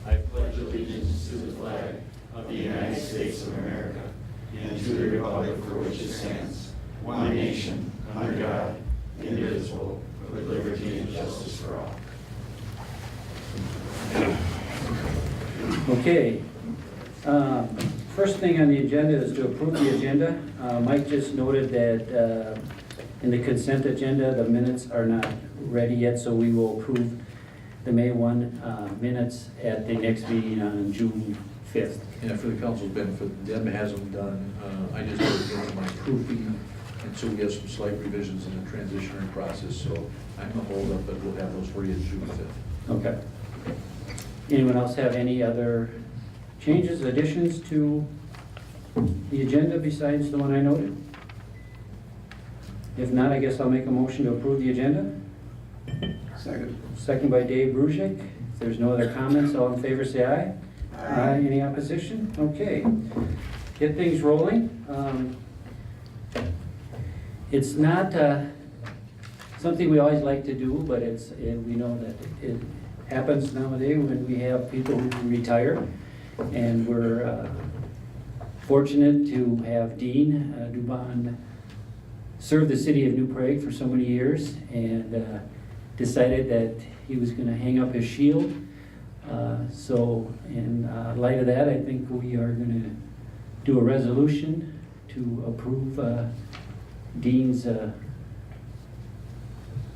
I pledge allegiance to the flag of the United States of America and to the republic for which it stands, one nation, under God, indivisible, with liberty and justice for all. Okay. First thing on the agenda is to approve the agenda. Mike just noted that in the consent agenda, the minutes are not ready yet, so we will approve the May 1 minutes at the next meeting on June 5th. Yeah, for the council's benefit, Deb has them done. I just did it in my proofing, and so we have some slight revisions in the transitionary process, so I'm gonna hold up, but we'll have those for you June 5th. Okay. Anyone else have any other changes, additions to the agenda besides the one I noted? If not, I guess I'll make a motion to approve the agenda. Second. Second by Dave Brusick. If there's no other comments, all in favor say aye. Aye. Any opposition? Okay. Get things rolling. It's not something we always like to do, but we know that it happens nowadays when we have people who retire. And we're fortunate to have Dean Duban serve the city of New Prague for so many years, and decided that he was going to hang up his shield. So in light of that, I think we are going to do a resolution to approve Dean's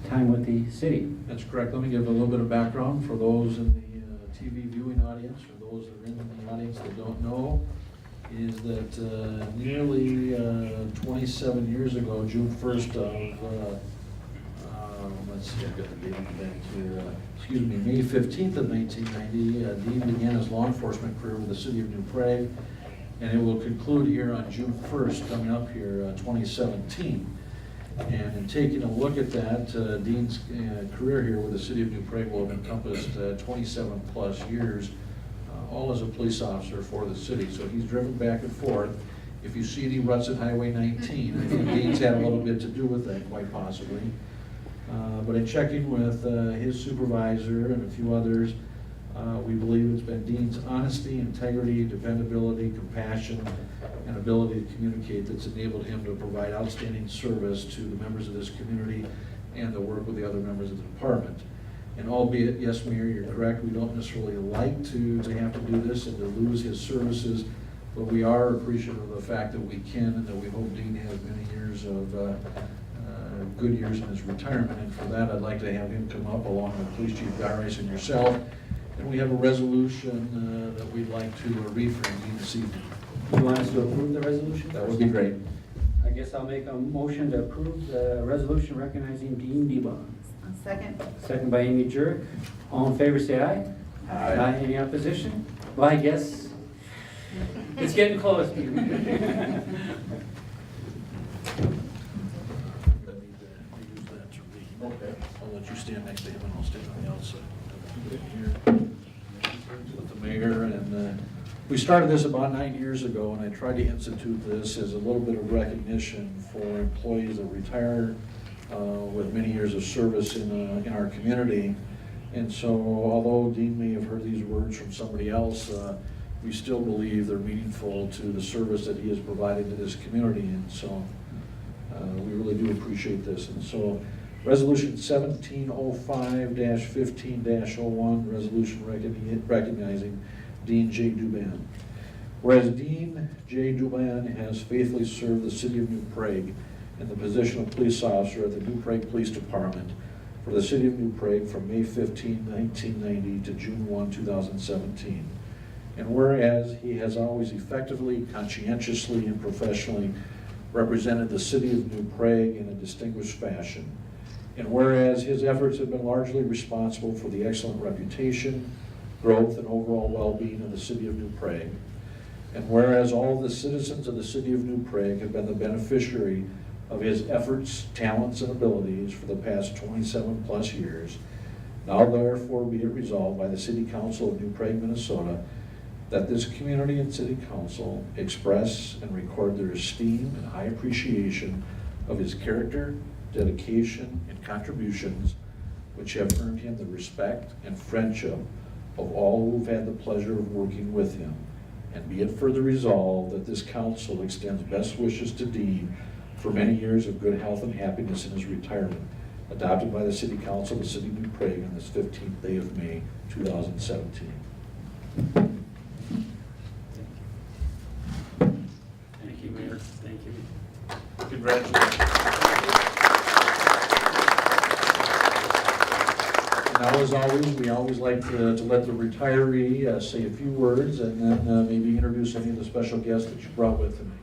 time with the city. That's correct. Let me give a little bit of background for those in the TV viewing audience, or those that are in the audience that don't know, is that nearly 27 years ago, June 1st of, let's see, I've got the date on the back here, excuse me, May 15th of 1990, Dean began his law enforcement career with the city of New Prague, and it will conclude here on June 1st, coming up here, 2017. And in taking a look at that, Dean's career here with the city of New Prague will have encompassed 27 plus years, all as a police officer for the city. So he's driven back and forth. If you see any ruts at Highway 19, I think Dean's had a little bit to do with that, quite possibly. But in checking with his supervisor and a few others, we believe it's been Dean's honesty, integrity, dependability, compassion, and ability to communicate that's enabled him to provide outstanding service to the members of this community and to work with the other members of the department. And albeit, yes, Mayor, you're correct, we don't necessarily like to have to do this and to lose his services, but we are appreciative of the fact that we can, and that we hope Dean has many years of good years in his retirement. And for that, I'd like to have him come up along with Police Chief Darius and yourself. And we have a resolution that we'd like to read for Dean this evening. You want us to approve the resolution? That would be great. I guess I'll make a motion to approve the resolution recognizing Dean Duban. Second. Second by Amy Jurek. All in favor say aye. Aye. Any opposition? Well, I guess it's getting close. Okay, I'll let you stand next to him and I'll stand on the outside. Here with the mayor, and we started this about 9 years ago, and I tried to institute this as a little bit of recognition for employees that retire with many years of service in our community. And so although Dean may have heard these words from somebody else, we still believe they're meaningful to the service that he has provided to this community. And so we really do appreciate this. And so Resolution 1705-15-01, resolution recognizing Dean J. Duban. Whereas Dean J. Duban has faithfully served the city of New Prague in the position of police officer at the New Prague Police Department for the city of New Prague from May 15, 1990 to June 1, 2017. And whereas he has always effectively, conscientiously, and professionally represented the city of New Prague in a distinguished fashion. And whereas his efforts have been largely responsible for the excellent reputation, growth, and overall well-being of the city of New Prague. And whereas all of the citizens of the city of New Prague have been the beneficiary of his efforts, talents, and abilities for the past 27 plus years, now therefore be it resolved by the City Council of New Prague, Minnesota, that this community and City Council express and record their esteem and high appreciation of his character, dedication, and contributions which have earned him the respect and friendship of all who've had the pleasure of working with him. And be it further resolved that this council extends best wishes to Dean for many years of good health and happiness in his retirement, adopted by the City Council of the City of New Prague on this 15th day of May, 2017. Thank you, Mayor. Thank you. Congratulations. Now, as always, we always like to let the retiree say a few words and then maybe introduce any of the special guests that you brought with tonight.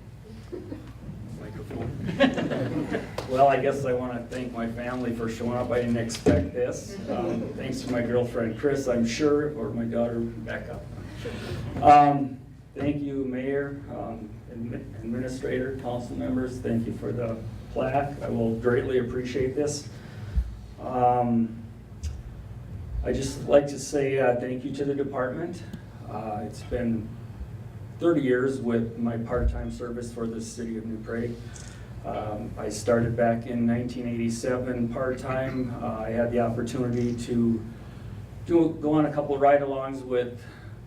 Well, I guess I want to thank my family for showing up. I didn't expect this. Thanks to my girlfriend Chris, I'm sure, or my daughter Becca. Thank you, Mayor, Administrator, council members. Thank you for the plaque. I will greatly appreciate this. I just like to say thank you to the department. It's been 30 years with my part-time service for the City of New Prague. I started back in 1987 part-time. I had the opportunity to go on a couple of ride-alongs with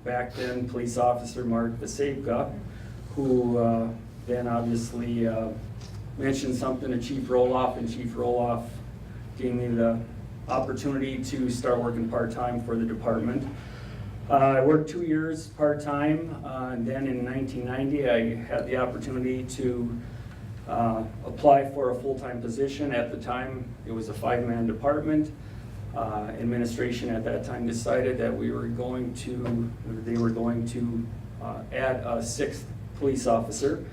back then police officer Mark Vasevka, who then obviously mentioned something to Chief Roloff, and Chief Roloff gave me the opportunity to start working part-time for the department. I worked 2 years part-time, and then in 1990 I had the opportunity to apply for a full-time position. At the time, it was a 5-man department. Administration at that time decided that they were going to add a 6th police officer.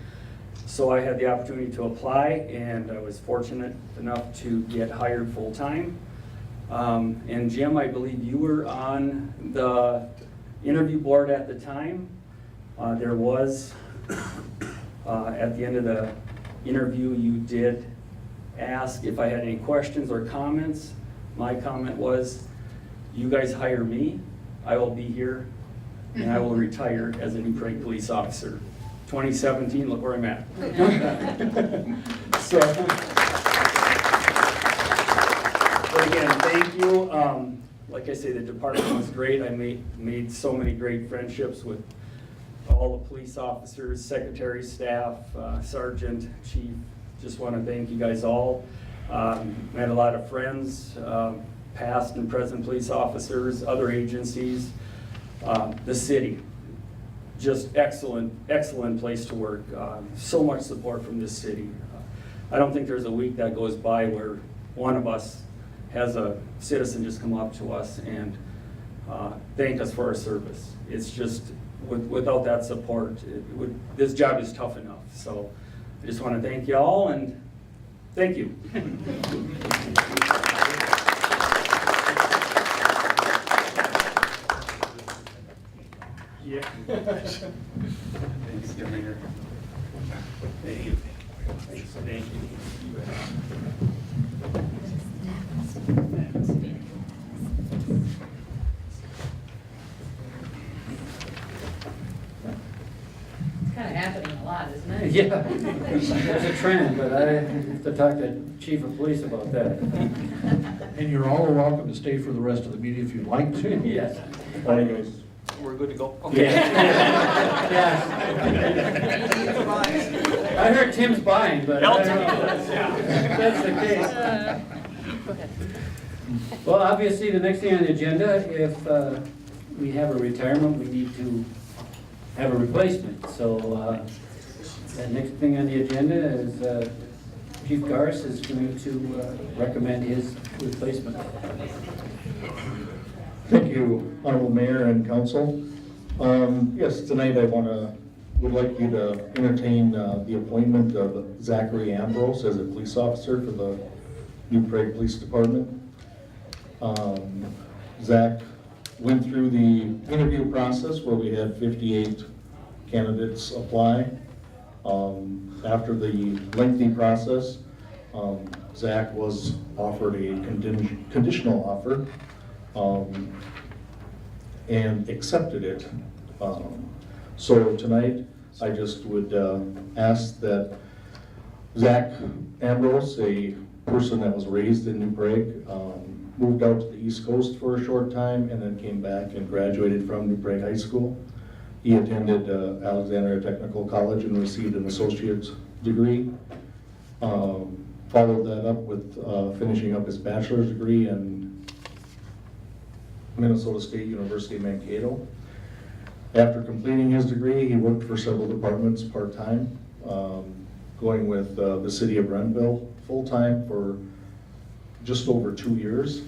So I had the opportunity to apply, and I was fortunate enough to get hired full-time. And Jim, I believe you were on the interview board at the time. There was, at the end of the interview, you did ask if I had any questions or comments. My comment was, you guys hire me, I will be here, and I will retire as a New Prague police officer. 2017, look where I'm at. So, but again, thank you. Like I say, the department was great. I made so many great friendships with all the police officers, secretary, staff, sergeant, chief. Just want to thank you guys all. Met a lot of friends, past and present police officers, other agencies, the city. Just excellent, excellent place to work. So much support from this city. I don't think there's a week that goes by where one of us has a citizen just come up to us and thank us for our service. It's just, without that support, this job is tough enough. So I just want to thank you all, and thank you. Yeah. Thanks, Commissioner. Thank you. Thanks. Thank you. It's kind of happening a lot, isn't it? Yeah, there's a trend, but I have to talk to Chief of Police about that. And you're all welcome to stay for the rest of the meeting if you'd like to. Yes. We're good to go? Yeah. I heard Tim's buying, but I don't know if that's the case. Go ahead. Well, obviously, the next thing on the agenda, if we have a retirement, we need to have a replacement. So the next thing on the agenda is Chief Garst is going to recommend his replacement. Thank you, Honorable Mayor and Council. Yes, tonight would like you to entertain the appointment of Zachary Ambroz as a police officer for the New Prague Police Department. Zach went through the interview process where we had 58 candidates apply. After the lengthy process, Zach was offered a conditional offer and accepted it. So tonight, I just would ask that Zach Ambroz, a person that was raised in New Prague, moved out to the East Coast for a short time and then came back and graduated from New Prague High School. He attended Alexandria Technical College and received an associate's degree. Followed that up with finishing up his bachelor's degree in Minnesota State University, Makado. After completing his degree, he worked for several departments part-time, going with the city of Renville full-time for just over 2 years.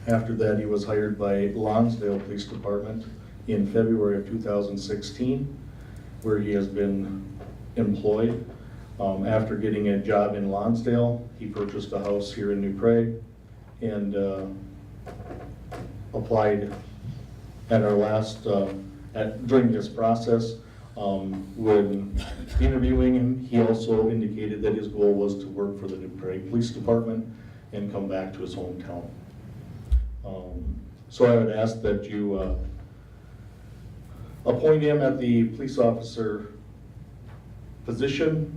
After that, he was hired by Lonsdale Police Department in February of 2016, where he has been employed. After getting a job in Lonsdale, he purchased a house here in New Prague and applied at our last, during this process. When interviewing him, he also indicated that his goal was to work for the New Prague Police Department and come back to his hometown. So I would ask that you appoint him at the police officer position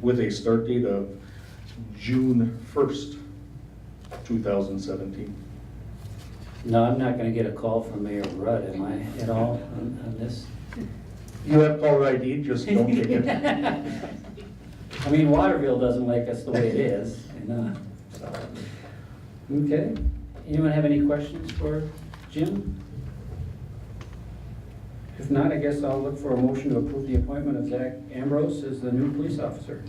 with a start date of June 1st, 2017. No, I'm not gonna get a call from Mayor Rudd, am I, at all on this? You have caller ID, just don't take it. I mean, Waterville doesn't like us the way it is, and, so. Okay, anyone have any questions for Jim? If not, I guess I'll look for a motion to approve the appointment of Zach Ambroz as the new police officer.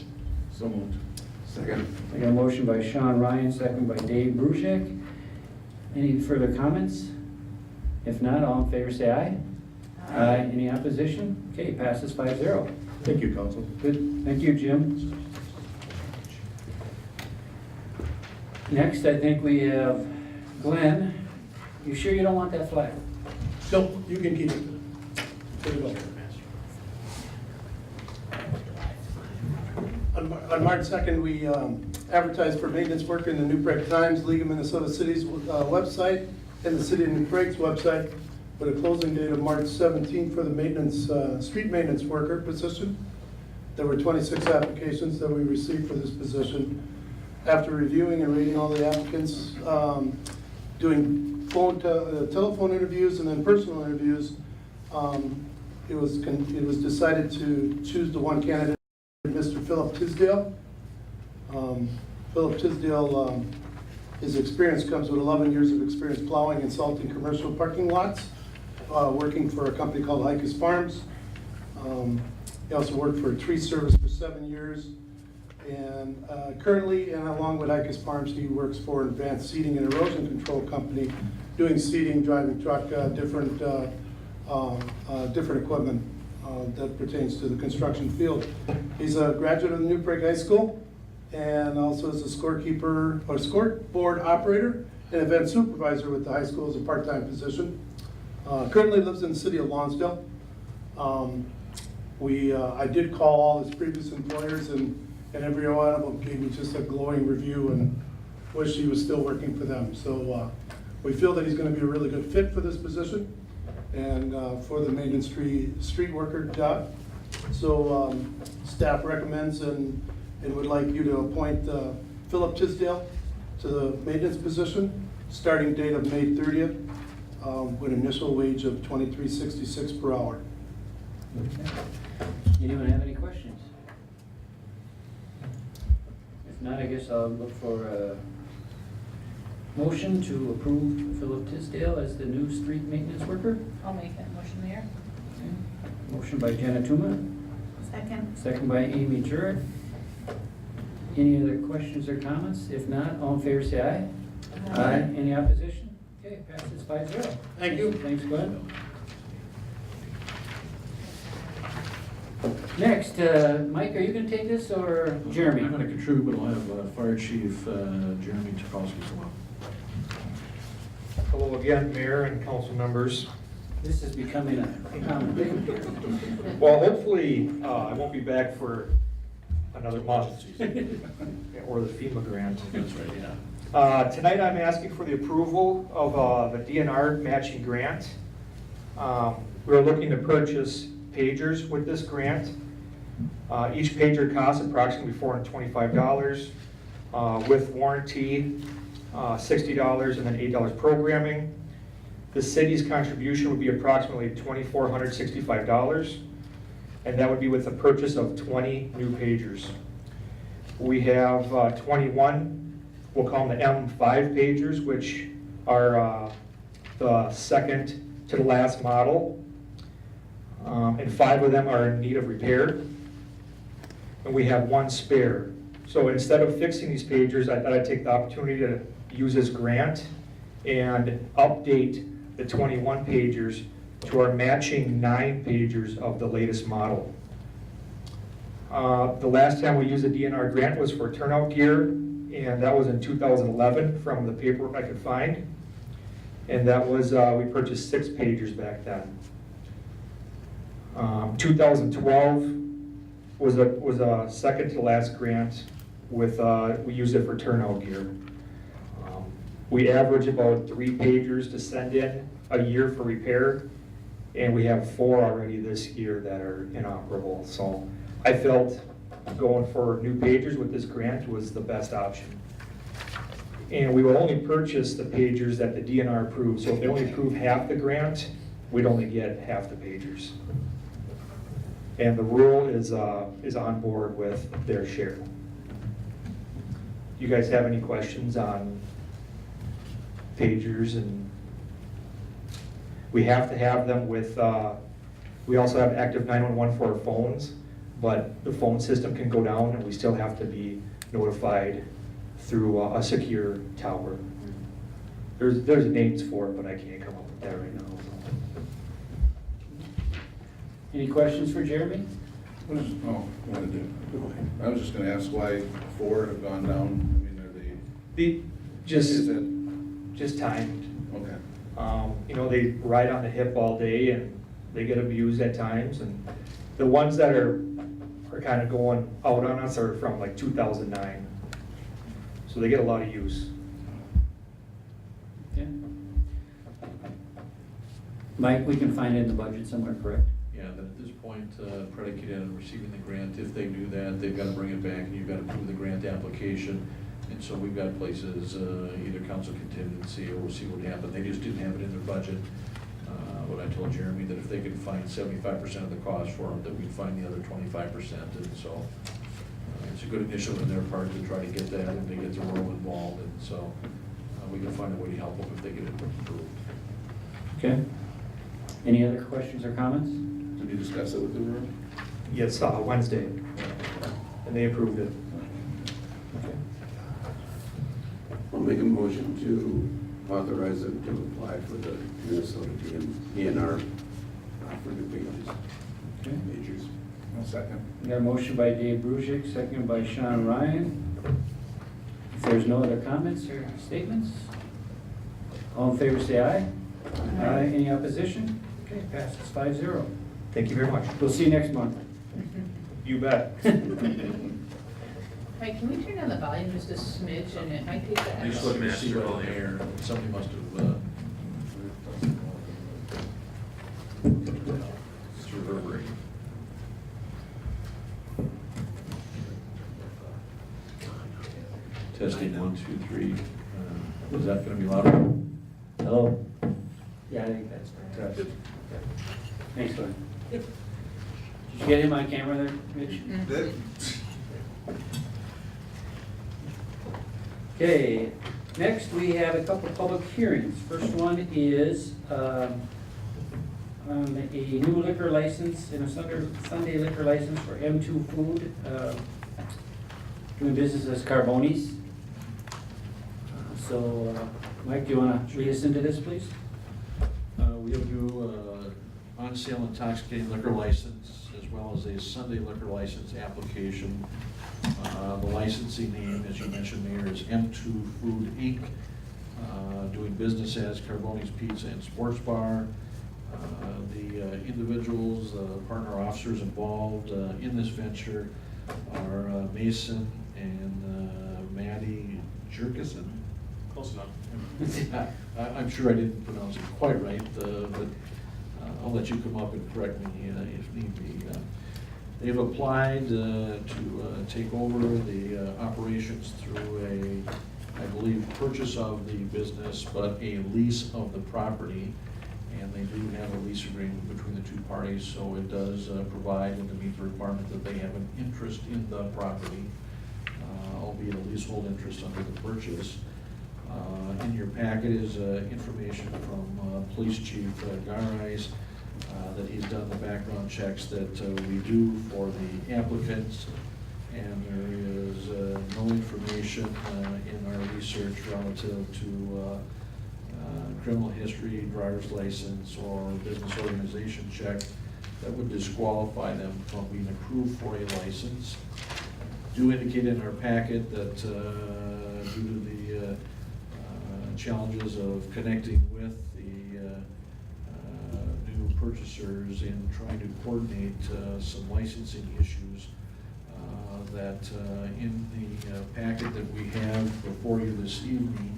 So moved. Second. I got a motion by Sean Ryan, second by Dave Brusick. Any further comments? If not, all in favor say aye. Aye. Any opposition? Okay, passes 5-0. Thank you, Council. Good, thank you, Jim. Next, I think we have Glenn. You sure you don't want that flag? Nope, you can keep it. Put it up. On March 2nd, we advertised for maintenance worker in the New Prague Times, League of Minnesota Cities website, and the City of New Prague's website, with a closing date of March 17th for the maintenance, street maintenance worker position. There were 26 applications that we received for this position. After reviewing and rating all the applicants, doing telephone interviews and then personal interviews, it was decided to choose the one candidate, Mr. Phillip Tisel. Phillip Tisel, his experience comes with 11 years of experience plowing and salting commercial parking lots, working for a company called Hikes Farms. He also worked for a tree service for 7 years. And currently, and along with Hikes Farms, he works for an advanced seeding and erosion control company, doing seeding, driving truck, different equipment that pertains to the construction field. He's a graduate of the New Prague High School and also is a scorekeeper or scoreboard operator and event supervisor with the high school as a part-time position. Currently lives in the city of Lonsdale. I did call all his previous employers and every one of them gave me just a glowing review and wish he was still working for them. So we feel that he's going to be a really good fit for this position and for the maintenance street worker job. So staff recommends and would like you to appoint Phillip Tisel to the maintenance position, starting date of May 30th, with initial wage of $23.66 per hour. Okay. Anyone have any questions? If not, I guess I'll look for a motion to approve Phillip Tisdale as the new street maintenance worker. I'll make that motion, Mayor. Okay. Motion by Jenna Tuma, Second. second by Amy Jurek. Any other questions or comments? If not, all in favor say aye. Aye. Any opposition? Okay, passes 5-0. Thank you. Thanks, Glenn. Next, Mike, are you gonna take this or Jeremy? I'm going to contribute, but I'll have Fire Chief Jeremy Tarkowski as well. Hello again, Mayor and council members. This is becoming a common thing here. Well, hopefully, I won't be back for another month, or the FEMA grant. That's right, yeah. Tonight, I'm asking for the approval of the DNR matching grant. We're looking to purchase pagers with this grant. Each pager costs approximately $425 with warranty. $60, and then $8 programming. The city's contribution would be approximately $2,465, and that would be with the purchase of 20 new pagers. We have 21, we'll call them the M5 pagers, which are the second to the last model, and 5 of them are in need of repair, and we have 1 spare. So instead of fixing these pagers, I thought I'd take the opportunity to use this grant and update the 21 pagers to our matching 9 pagers of the latest model. The last time we used a DNR grant was for turnout gear, and that was in 2011 from the paperwork I could find. And that was, we purchased 6 pagers back then. 2012 was a second to last grant with, we used it for turnout gear. We average about 3 pagers to send in a year for repair, and we have 4 already this year that are inoperable. So I felt going for new pagers with this grant was the best option. And we will only purchase the pagers that the DNR approved. So if they only approve half the grant, we'd only get half the pagers. And the rural is on board with their share. You guys have any questions on pagers? And we have to have them with, we also have active 911 for our phones, but the phone system can go down and we still have to be notified through a secure tower. There's names for it, but I can't come up with that right now. Any questions for Jeremy? I was just gonna ask why 4 have gone down. I mean, are they? Is it? Just timed. Okay. You know, they ride on the hip all day and they get abused at times. And the ones that are kind of going out on us are from like 2009. So they get a lot of use. Okay. Mike, we can find it in the budget somewhere, correct? Yeah, that at this point, predicated on receiving the grant, if they do that, they've got to bring it back and you've got to approve the grant application. And so we've got places, either council contingency or we'll see what happens. They just didn't have it in their budget. But I told Jeremy that if they could find 75% of the cost for them, that we'd find the other 25%. And so it's a good initiative on their part to try to get that and they get the rural involved. And so we can find a way to help them if they get it approved. Okay. Any other questions or comments? Did you discuss it with the room? Yes, Wednesday. And they approved it. Okay. I'll make a motion to authorize them to apply for the Minnesota DNR for new pages. Okay. Majors. One second. We got a motion by Dave Brusick, second by Sean Ryan. If there's no other comments or statements, all in favor say aye. Aye. Any opposition? Okay, passes 5-0. Thank you very much. We'll see you next month. You bet. Mike, can we turn down the volume just a smidge, and it might take the I just echo? looked to see what in there, somebody must have, it's reverberating. Testing 1, 2, 3. Is that gonna be louder? Hello? Yeah, I think that's good. Thanks, Glenn. Did you get him on camera there, Mitch? Okay, next we have a couple of public hearings. First one is on a new liquor license and a Sunday liquor license for M2 Food, doing business as Carboni's. So, Mike, do you want to lead us into this, please? We have a new on-sale intoxicating liquor license as well as a Sunday liquor license application. The licensing name, as you mentioned, Mayor, is M2 Food Inc., doing business as Carboni's Pizza and Sports Bar. The individuals, partner officers involved in this venture are Mason and Maddie Jerkison. Close enough. I'm sure I didn't pronounce it quite right, but I'll let you come up and correct me if need be. They've applied to take over the operations through I believe, purchase of the business, but a lease of the property. And they do have a lease agreement between the two parties, so it does provide and to meet the requirement that they have an interest in the property, albeit a leasehold interest under the purchase. In your packet is information from Police Chief Garais that he's done the background checks that we do for the applicants, and there is no information in our research relative to criminal history, driver's license, or business organization check that would disqualify them from being approved for a license. Do indicate in our packet that due to the challenges of connecting with the new purchasers in trying to coordinate some licensing issues, that in the packet that we have before you this evening,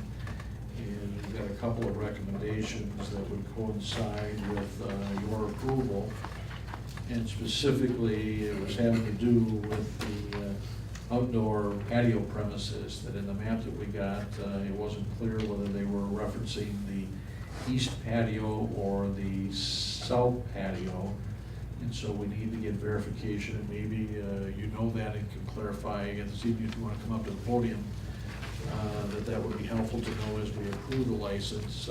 and we've got a couple of recommendations that would coincide with your approval. And specifically, it was having to do with the outdoor patio premises, that in the map that we got, it wasn't clear whether they were referencing the east patio or the south patio. And so we need to get verification, and maybe you know that and can clarify again this evening if you want to come up to the podium. That would be helpful to know as we approve the license,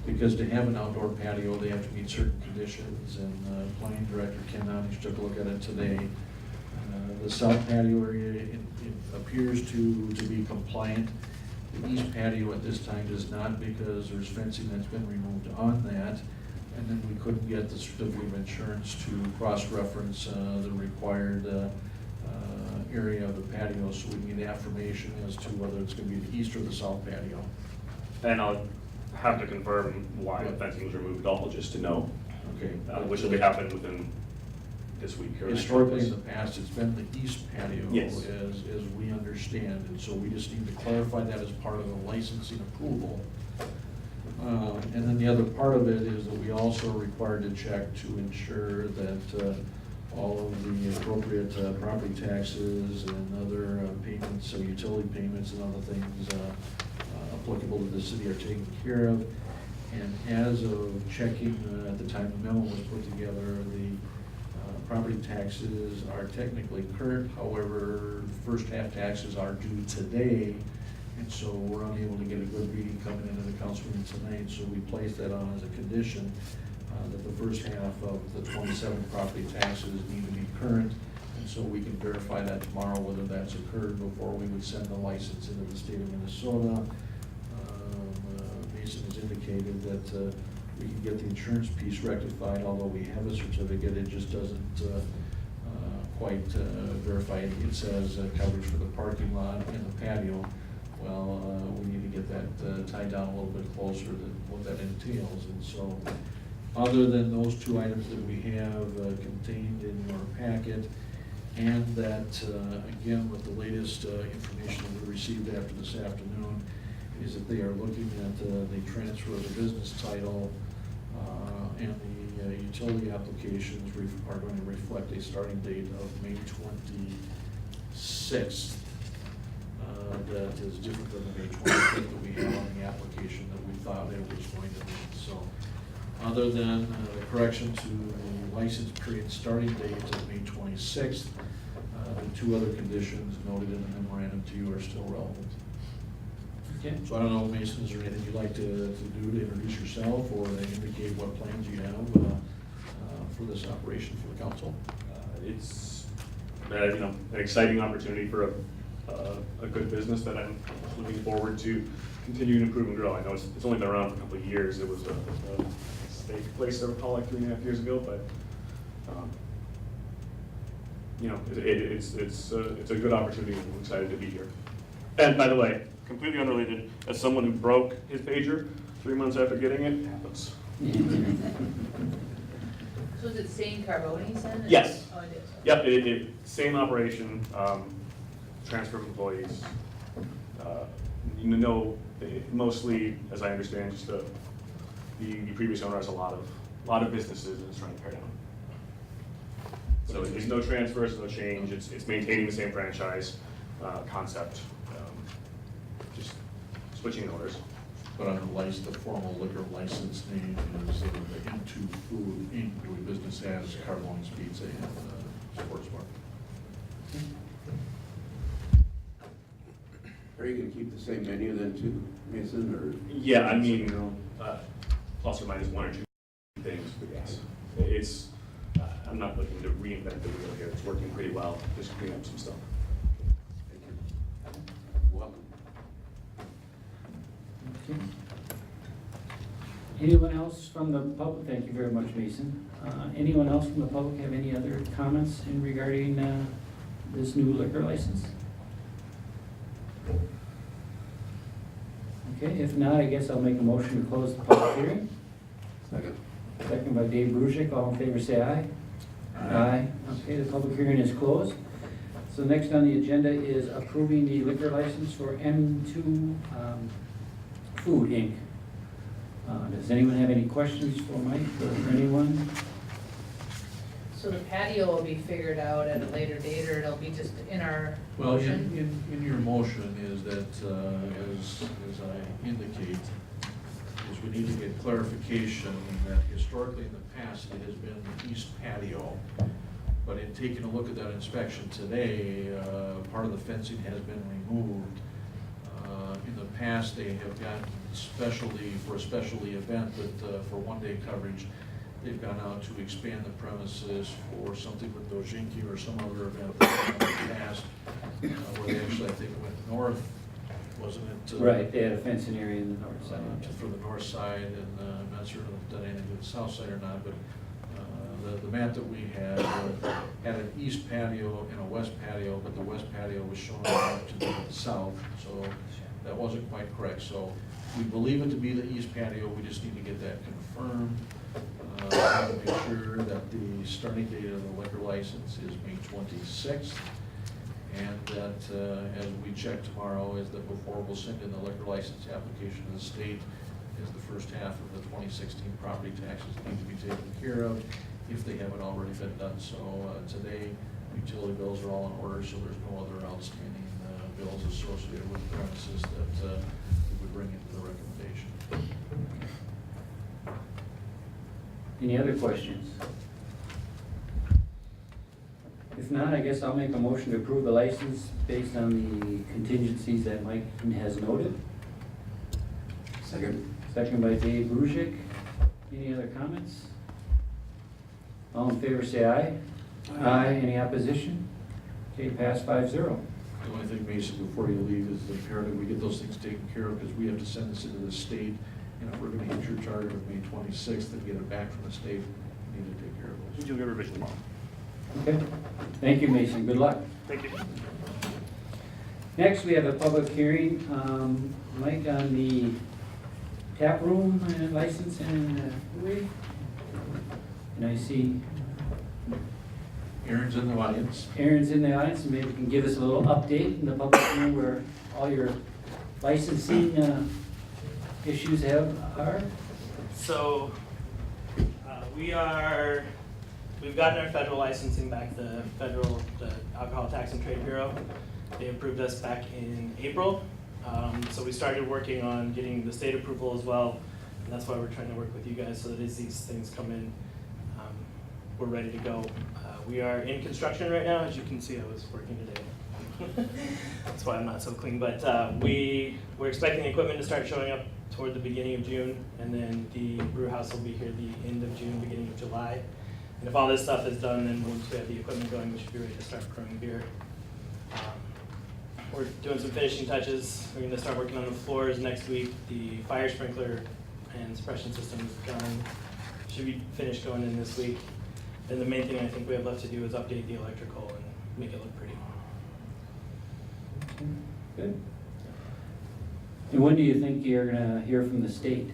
because to have an outdoor patio, they have to meet certain conditions, and planning director Ken Nonish took a look at it today. The south patio area, it appears to be compliant. The east patio at this time does not, because there's fencing that's been removed on that, and then we couldn't get the certificate of insurance to cross-reference the required area of the patio, so we need affirmation as to whether it's going to be the east or the south patio. And I'll have to confirm why the fencing was removed, all just to know, Okay. which will be happening within this week. Or Historically, in the past, it's been the east patio, Yes. as we understand, and so we just need to clarify that as part of the licensing approval. And then the other part of it is that we also are required to check to ensure that all of the appropriate property taxes and other payments, so utility payments and other things applicable to the city are taken care of. And as of checking at the time the memo was put together, the property taxes are technically current. However, first half taxes are due today, and so we're unable to get a good reading coming into the council meeting tonight, so we placed that on as a condition that the first half of the 27 property taxes need to be current, and so we can verify that tomorrow whether that's occurred before we would send the license into the state of Minnesota. Mason has indicated that we can get the insurance piece rectified, although we have a certificate, it just doesn't quite verify it. It says coverage for the parking lot and the patio. Well, we need to get that tied down a little bit closer than what that entails. And so, other than those two items that we have contained in your packet, and that, again, with the latest information that we received after this afternoon, is that they are looking at the transfer of the business title and the utility applications are going to reflect a starting date of May 26th. That is different than the May 25th that we have on the application that we thought it was going to be. So, other than the correction to the license period starting date of May 26th, the two other conditions noted in the memorandum to you are still relevant. Okay. So I don't know, Mason, is there anything you'd like to do to introduce yourself or to indicate what plans you have for this operation for the council? It's an exciting opportunity for a good business that I'm looking forward to continue to improve and grow. I know it's only been around for a couple of years. It was a steak place I recall like 3.5 years ago, but it's a good opportunity. I'm excited to be here. And by the way, completely unrelated, as someone who broke his pager 3 months after getting it, happens. So is it St. Carboni's then? Yes. Oh, it is. Yep, same operation, transfer of employees. Mostly, as I understand, just the previous owner has a lot of businesses and is trying to pare down. So there's no transfers, no change. It's maintaining the same franchise concept. Just switching owners. But on the license, the formal liquor license name is the Into Food Inc., doing business as Carbone's Pizza and Sports Bar. Are you gonna keep the same menu then too, Mason, or? Yeah, I mean, plus or minus one or two things, but yes. It's, I'm not looking to reinvent the wheel here. It's working pretty well. Just clean up some stuff. Thank you. Welcome. Okay. Anyone else from the public? Thank you very much, Mason. Anyone else from the public have any other comments in regarding this new liquor license? Okay, if not, I guess I'll make a motion to close the public hearing. Second. Second by Dave Brusick. All in favor, say aye. Aye. Okay, the public hearing is closed. So next on the agenda is approving the liquor license for M2 Food Inc. Does anyone have any questions for Mike or anyone? So the patio will be figured out at a later date, or it'll be just in our Well, motion? in your motion is that, as I indicate, is we need to get clarification that historically in the past it has been the east patio. But in taking a look at that inspection today, part of the fencing has been removed. In the past, they have gotten specialty, for a specialty event, but for one-day coverage, they've gone out to expand the premises for something with Dojinki or some other event in the past, where they actually, I think, went north, wasn't it? Right, they had a fencing area in the north side. For the north side, and I'm not certain if they've done anything with the south side or not, but the map that we had had an east patio and a west patio, but the west patio was shown up to the south, so that wasn't quite correct. So we believe it to be the east patio, we just need to get that confirmed. We have to make sure that the starting date of the liquor license is May 26th, and that as we check tomorrow, is that before we'll send in the liquor license application to the state, is the first half of the 2016 property taxes need to be taken care of, if they haven't already been done. So today, utility bills are all in order, so there's no other outstanding bills associated with premises that we would bring into the recommendation. Any other questions? If not, I guess I'll make a motion to approve the license based on the contingencies that Mike has noted. Second. Second by Dave Brusick. Any other comments? All in favor, say aye. Aye. Any opposition? Okay, pass 5-0. The only thing, Mason, before you leave, is imperative we get those things taken care of, because we have to send this into the state, and if we're gonna hit your target of May 26th and get it back from the state, we need to take care of those. You'll get revision tomorrow. Okay. Thank you, Mason. Good luck. Thank you. Next, we have a public hearing, Mike, on the tap room license and Louis. And I see Aaron's in the audience. Aaron's in the audience, and maybe you can give us a little update in the public hearing where all your licensing issues are. So, we've gotten our federal licensing back, the Alcohol Tax and Trade Bureau. They approved us back in April. So we started working on getting the state approval as well. And that's why we're trying to work with you guys, so that as these things come in, we're ready to go. We are in construction right now. As you can see, I was working today. That's why I'm not so clean, but we're expecting the equipment to start showing up toward the beginning of June, and then the brew house will be here the end of June, beginning of July. And if all this stuff is done, then once we have the equipment going, we should be ready to start brewing beer. We're doing some finishing touches. We're gonna start working on the floors next week. The fire sprinkler and suppression system is done. Should be finished going in this week. Then the main thing I think we have left to do is update the electrical and make it look pretty. Good. And when do you think you're gonna hear from the state?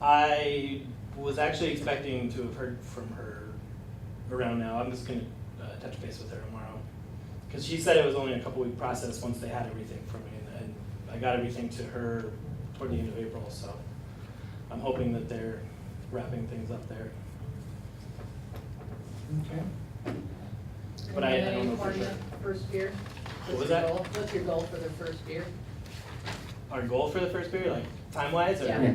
I was actually expecting to have heard from her around now. I'm just gonna touch base with her tomorrow. Because she said it was only a couple-week process once they had everything from me, and I got everything to her toward the end of April, so I'm hoping that they're wrapping things up there. Okay. But I don't know for sure. First beer? What was What's your that? goal? What's your goal for the first beer? our goal for the first beer, like time-wise, or? Yeah.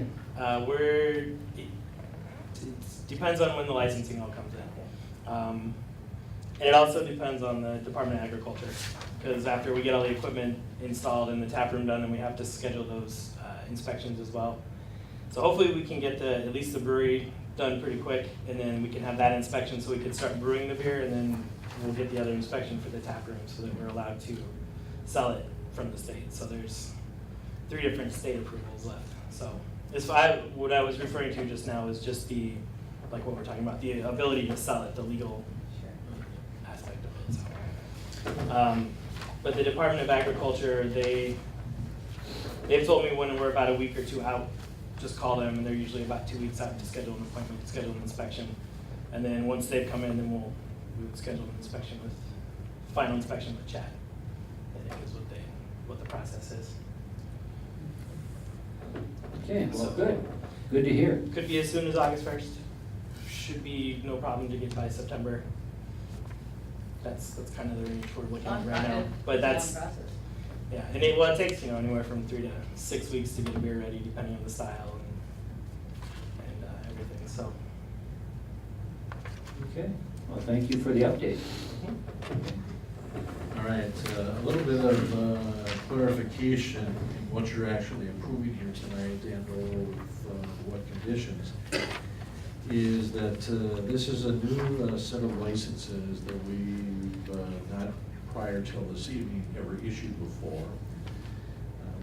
It depends on when the licensing all comes in. And it also depends on the Department of Agriculture, because after we get all the equipment installed and the tap room done, then we have to schedule those inspections as well. So hopefully we can get at least the brewery done pretty quick, and then we can have that inspection so we can start brewing the beer, and then we'll get the other inspection for the tap room so that we're allowed to sell it from the state. So there's 3 different state approvals left. So what I was referring to just now is just like what we're talking about, the ability to sell it, the legal aspect of it. So, but the Department of Agriculture, they've told me when we're about a week or 2 out, just call them, and they're usually about 2 weeks out to schedule an appointment, schedule an inspection. And then once they've come in, then we would schedule an inspection final inspection with Chad, I think is what the process is. Okay, well, good. Good to hear. Could be as soon as August 1st. Should be no problem to get by September. That's kind of the range we're looking at right now. But that's, yeah, and it takes anywhere from 3 to 6 weeks to get a beer ready, depending on the style and everything. So. Okay, well, thank you for the update. All right, a little bit of clarification in what you're actually approving here tonight and with what conditions, is that this is a new set of licenses that we've not prior till this evening ever issued before.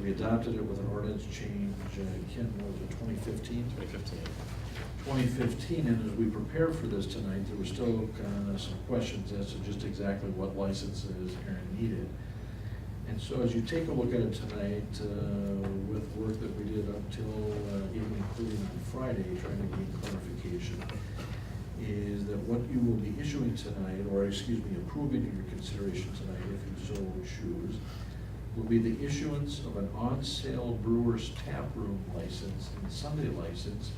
We adopted it with an ordinance change, Ken, what was it, 2015? 2015, and as we prepared for this tonight, there were still some questions as to just exactly what licenses Aaron needed. And so as you take a look at it tonight, with work that we did up till even including on Friday, trying to gain clarification, is that what you will be issuing tonight, or excuse me, approving in your consideration tonight, if you so choose, will be the issuance of an on-sale brewer's tap room license and Sunday license.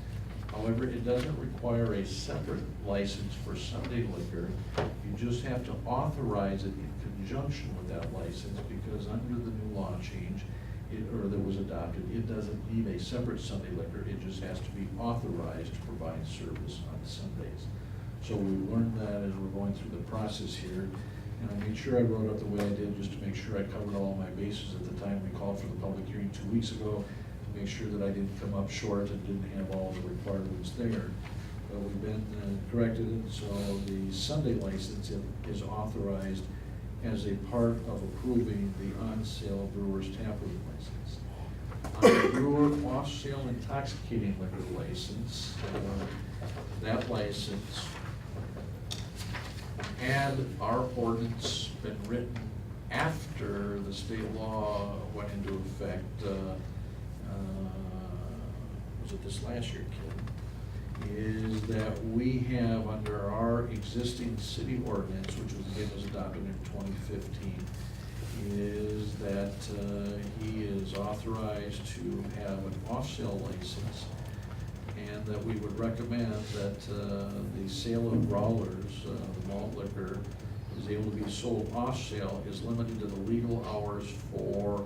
However, it doesn't require a separate license for Sunday liquor. You just have to authorize it in conjunction with that license, because under the new law change, that was adopted, it doesn't need a separate Sunday liquor. It just has to be authorized to provide service on Sundays. So we learned that as we're going through the process here. And I made sure I wrote up the way I did, just to make sure I covered all my bases at the time we called for the public hearing 2 weeks ago. Make sure that I didn't come up short and didn't have all the requirements there. But we've been corrected, and so the Sunday license is authorized as a part of approving the on-sale brewer's taproom license. On the brewer off-sale intoxicating liquor license, that license, had our ordinance been written after the state law went into effect, was it this last year, Kim? Is that we have under our existing city ordinance, which was again was adopted in 2015, is that he is authorized to have an off-sale license, and that we would recommend that the sale of growlers, the malt liquor, is able to be sold off-sale, is limited to the legal hours for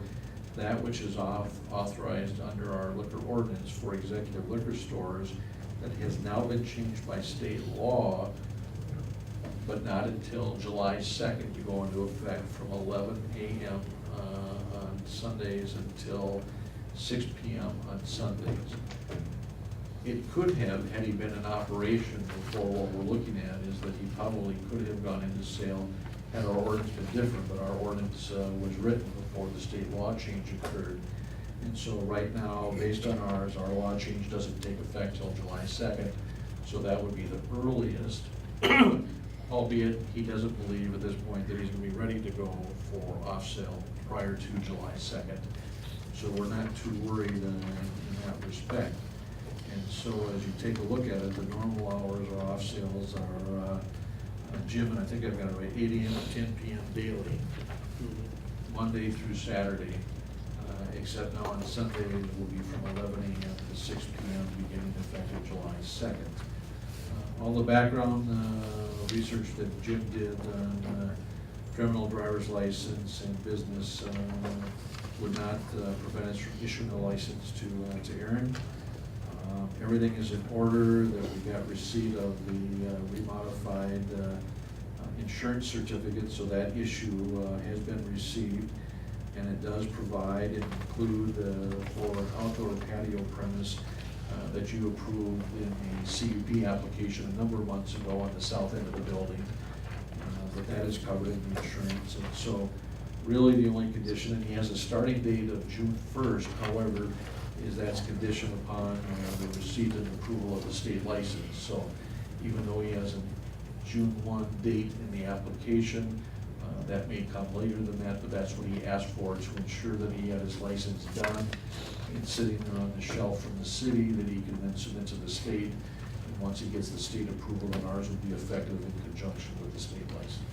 that which is authorized under our liquor ordinance for executive liquor stores, that has now been changed by state law, but not until July 2nd to go into effect, from 11 a.m. On Sundays until 6 p.m. on Sundays. It could have, had he been in operation before, what we're looking at is that he probably could have gone into sale had our ordinance been different, but our ordinance was written before the state law change occurred. And so right now, based on ours, our law change doesn't take effect till July 2nd, so that would be the earliest, albeit he doesn't believe at this point that he's going to be ready to go for off-sale prior to July 2nd. So we're not too worried in that respect. And so as you take a look at it, the normal hours or off sales are, Jim, and I think I've got it right, 8 a.m. to 10 p.m. daily, Monday through Saturday, except now on Sunday it will be from 11 a.m. to 6 p.m. beginning effective July 2nd. All the background research that Jim did on criminal driver's license and business would not prevent us from issuing a license to Aaron. Everything is in order, that we got receipt of the remodified insurance certificate, so that issue has been received. And it does provide and include for an outdoor patio premise that you approved in the CUP application a number of months ago on the south end of the building. That is covered in the insurance. And so really the only condition, and he has a starting date of June 1st, however, is that's conditioned upon the receipt and approval of the state license. So even though he has a June 1 date in the application, that may come later than that, but that's what he asked for to ensure that he had his license done and sitting there on the shelf from the city that he can then submit to the state. And once he gets the state approval, then ours would be effective in conjunction with the state license.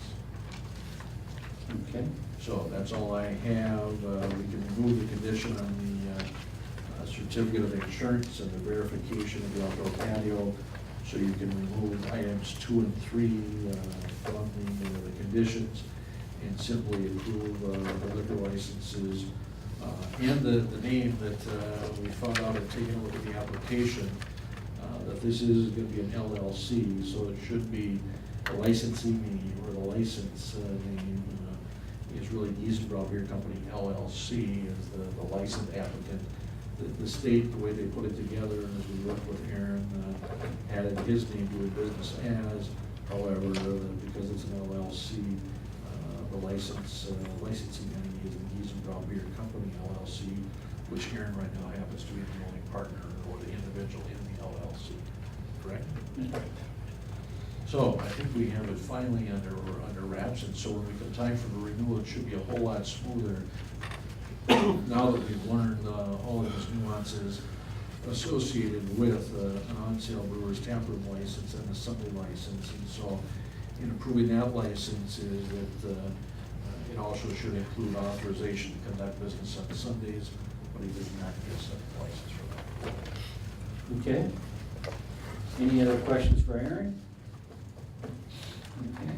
Okay. So that's all I have. We can remove the condition on the certificate of insurance and the verification of the outdoor patio. So you can remove items 2 and 3 from the conditions and simply approve the liquor licenses. And the name that we found out in taking a look at the application, that this is going to be an LLC, so it should be the licensee name or the license name is really Giesenbrau Beer Company LLC is the licensed applicant. The state, the way they put it together, as we worked with Aaron, added his name to the business as. However, because it's an LLC, the licensing entity is the Giesenbrau Beer Company LLC, which Aaron right now happens to be the only partner or the individual in the LLC. Correct? So I think we have it finally under wraps, and so when we come time for the renewal, it should be a whole lot smoother. Now that we've learned all of these nuances associated with an on-sale brewer's taproom license and a Sunday license, and so in approving that license is that it also should include authorization to conduct business on Sundays, but he does not get a separate license for that. Okay. Any other questions for Aaron? Okay.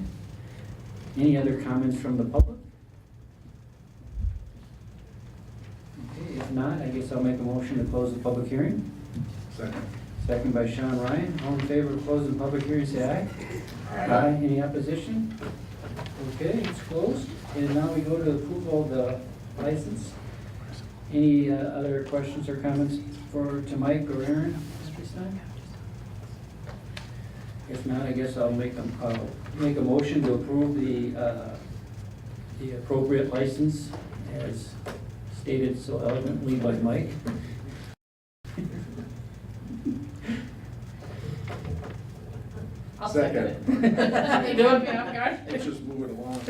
Any other comments from the public? Okay, if not, I guess I'll make a motion to close the public hearing. Second. Second by Sean Ryan. All in favor of closing the public hearing, say aye. Aye. Any opposition? Okay, it's closed. And now we go to approval of the license. Any other questions or comments to Mike or Aaron at this time? If not, I guess I'll make a motion to approve the appropriate license as stated so eloquently by Mike. I'll second it. You doing me off guard? Let's just move it along.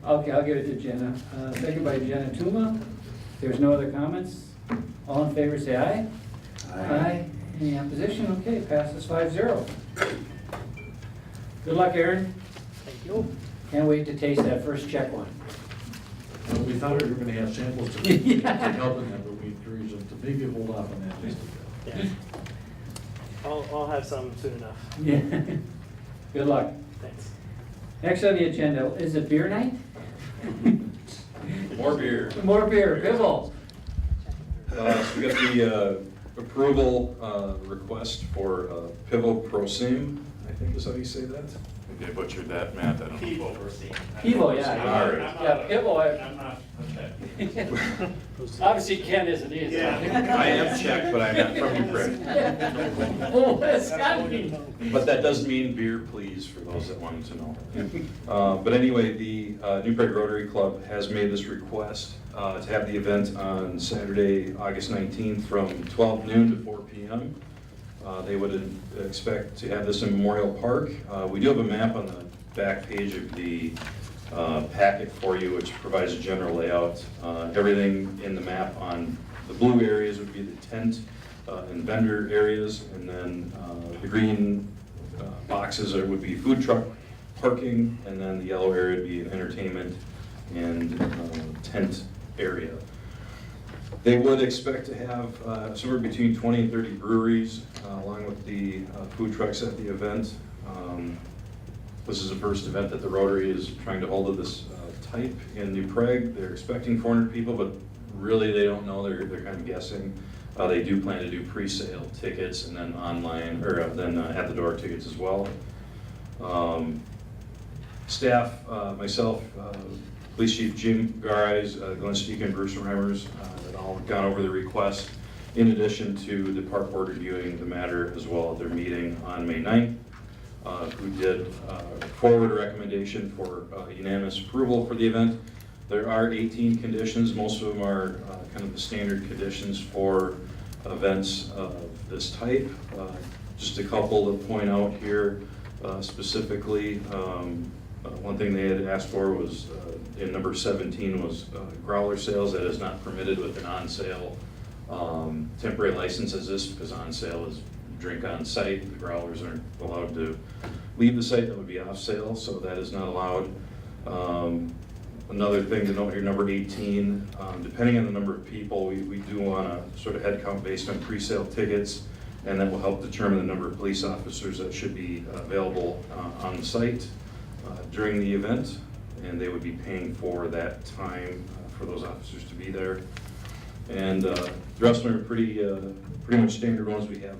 Okay, I'll give it to Jenna. Second by Jenna Tuma. If there's no other comments, all in favor say aye. Aye. Any opposition? Okay, passes 5-0. Good luck, Aaron. Thank you. Can't wait to taste that first check one. Well, we thought we were gonna have samples to help in that, but we encourage them to maybe hold off on that just a bit. Yeah. I'll have some soon enough. Yeah. Good luck. Thanks. Next on the agenda, is it beer night? More beer. More beer, Bibble. So we got the approval request for PIVO PROSIM, I think is how you say that. Maybe I butchered that, Matt, I don't know. PIVO PROSIM. PIVO, yeah. All right. Yeah, Bibble, I'm not, okay. obviously Ken isn't either. I am Czech, but I'm not from Ukraine. Oh, that's gotta be. But that does mean beer, please, for those that wanted to know. But anyway, the New Prague Rotary Club has made this request to have the event on Saturday, August 19th from 12 noon to 4 p.m. They would expect to have this in Memorial Park. We do have a map on the back page of the packet for you, which provides a general layout. Everything in the map on the blue areas would be the tent and vendor areas, and then the green boxes would be food truck parking, and then the yellow area would be an entertainment and tent area. They would expect to have somewhere between 20 and 30 breweries, along with the food trucks at the event. This is the first event that the Rotary is trying to hold of this type in New Prague. They're expecting 400 people, but really they don't know. They're kind of guessing. They do plan to do pre-sale tickets and then online, or then at-the-door tickets as well. Staff, myself, Police Chief Jim Garais, Glenn Steek, and Bruce Reimers, that all gone over the request, in addition to the park board reviewing the matter as well at their meeting on May 9th. Who did forward a recommendation for unanimous approval for the event. There are 18 conditions. Most of them are kind of the standard conditions for events of this type. Just a couple to point out here specifically. One thing they had asked for was, in number 17, was growler sales. That is not permitted with an on-sale temporary license as this, because on-sale is drink on site. The growlers aren't allowed to leave the site. That would be off sale, so that is not allowed. Another thing to note here, number 18, depending on the number of people, we do want a sort of head count based on pre-sale tickets, and that will help determine the number of police officers that should be available on the site during the event, and they would be paying for that time for those officers to be there. And the rest of them are pretty much standard ones we have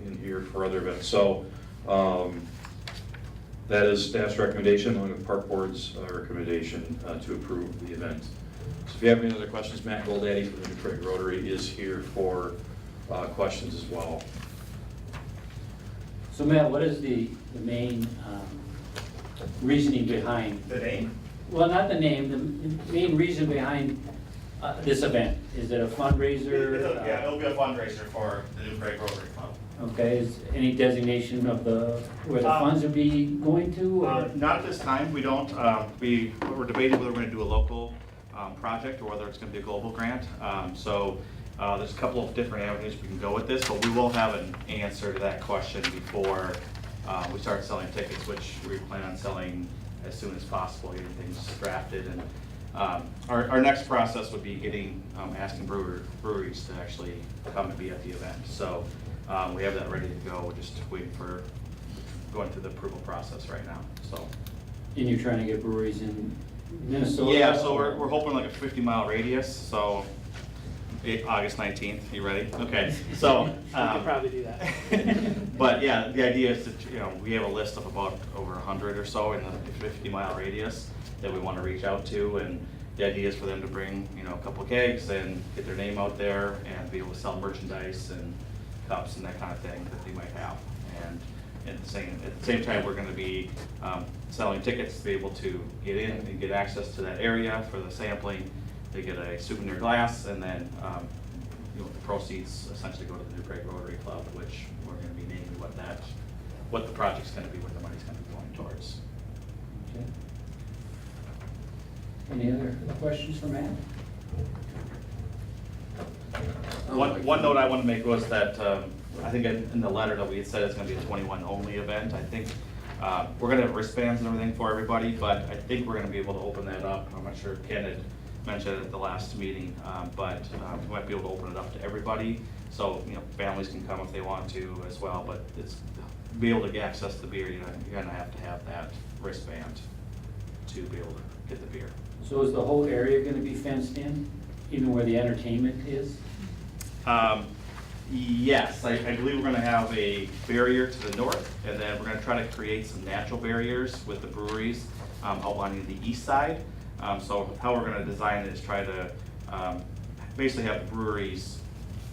in here for other events. So that is staff's recommendation along with Park Board's recommendation to approve the event. So if you have any other questions, Matt Goldaddy from the New Prague Rotary is here for questions as well. So Matt, what is the main reasoning behind? The name? Well, not the name, the main reason behind this event. Is it a fundraiser? Yeah, it'll be a fundraiser for the New Prague Rotary Club. Okay, is any designation of where the funds would be going to? Or? Not at this time. We don't. We're debating whether we're going to do a local project or whether it's going to be a global grant. There's a couple of different avenues we can go with this, but we will have an answer to that question before we start selling tickets, which we plan on selling as soon as possible, getting things drafted. And our next process would be asking breweries to actually come and be at the event. So we have that ready to go. We're just waiting for going through the approval process right now. So. And you're trying to get breweries in Minnesota? Yeah, so we're hoping like a 50-mile radius. So August 19th. You ready? Okay. So we could probably do that. But yeah, the idea is that we have a list of about over 100 or so in the 50-mile radius that we want to reach out to, and the idea is for them to bring a couple kegs and get their name out there and be able to sell merchandise and cups and that kind of thing that they might have. And at the same time, we're going to be selling tickets to be able to get in and get access to that area for the sampling. They get a souvenir glass, and then the proceeds essentially go to the New Prague Rotary Club, which we're going to be naming what the project's going to be, what the money's going to be going towards. Okay. Any other questions for Matt? One note I want to make was that I think in the letter that we had said it's going to be a 21 only event. I think we're going to have wristbands and everything for everybody, but I think we're going to be able to open that up. I'm not sure if Ken had mentioned it at the last meeting, but we might be able to open it up to everybody. So families can come if they want to as well, but it's be able to get access to the beer. You're going to have that wristband to be able to get the beer. So is the whole area going to be fenced in, even where the entertainment is? Yes, I believe we're going to have a barrier to the north, and then we're going to try to create some natural barriers with the breweries outlining the east side. So how we're going to design it is try to basically have the breweries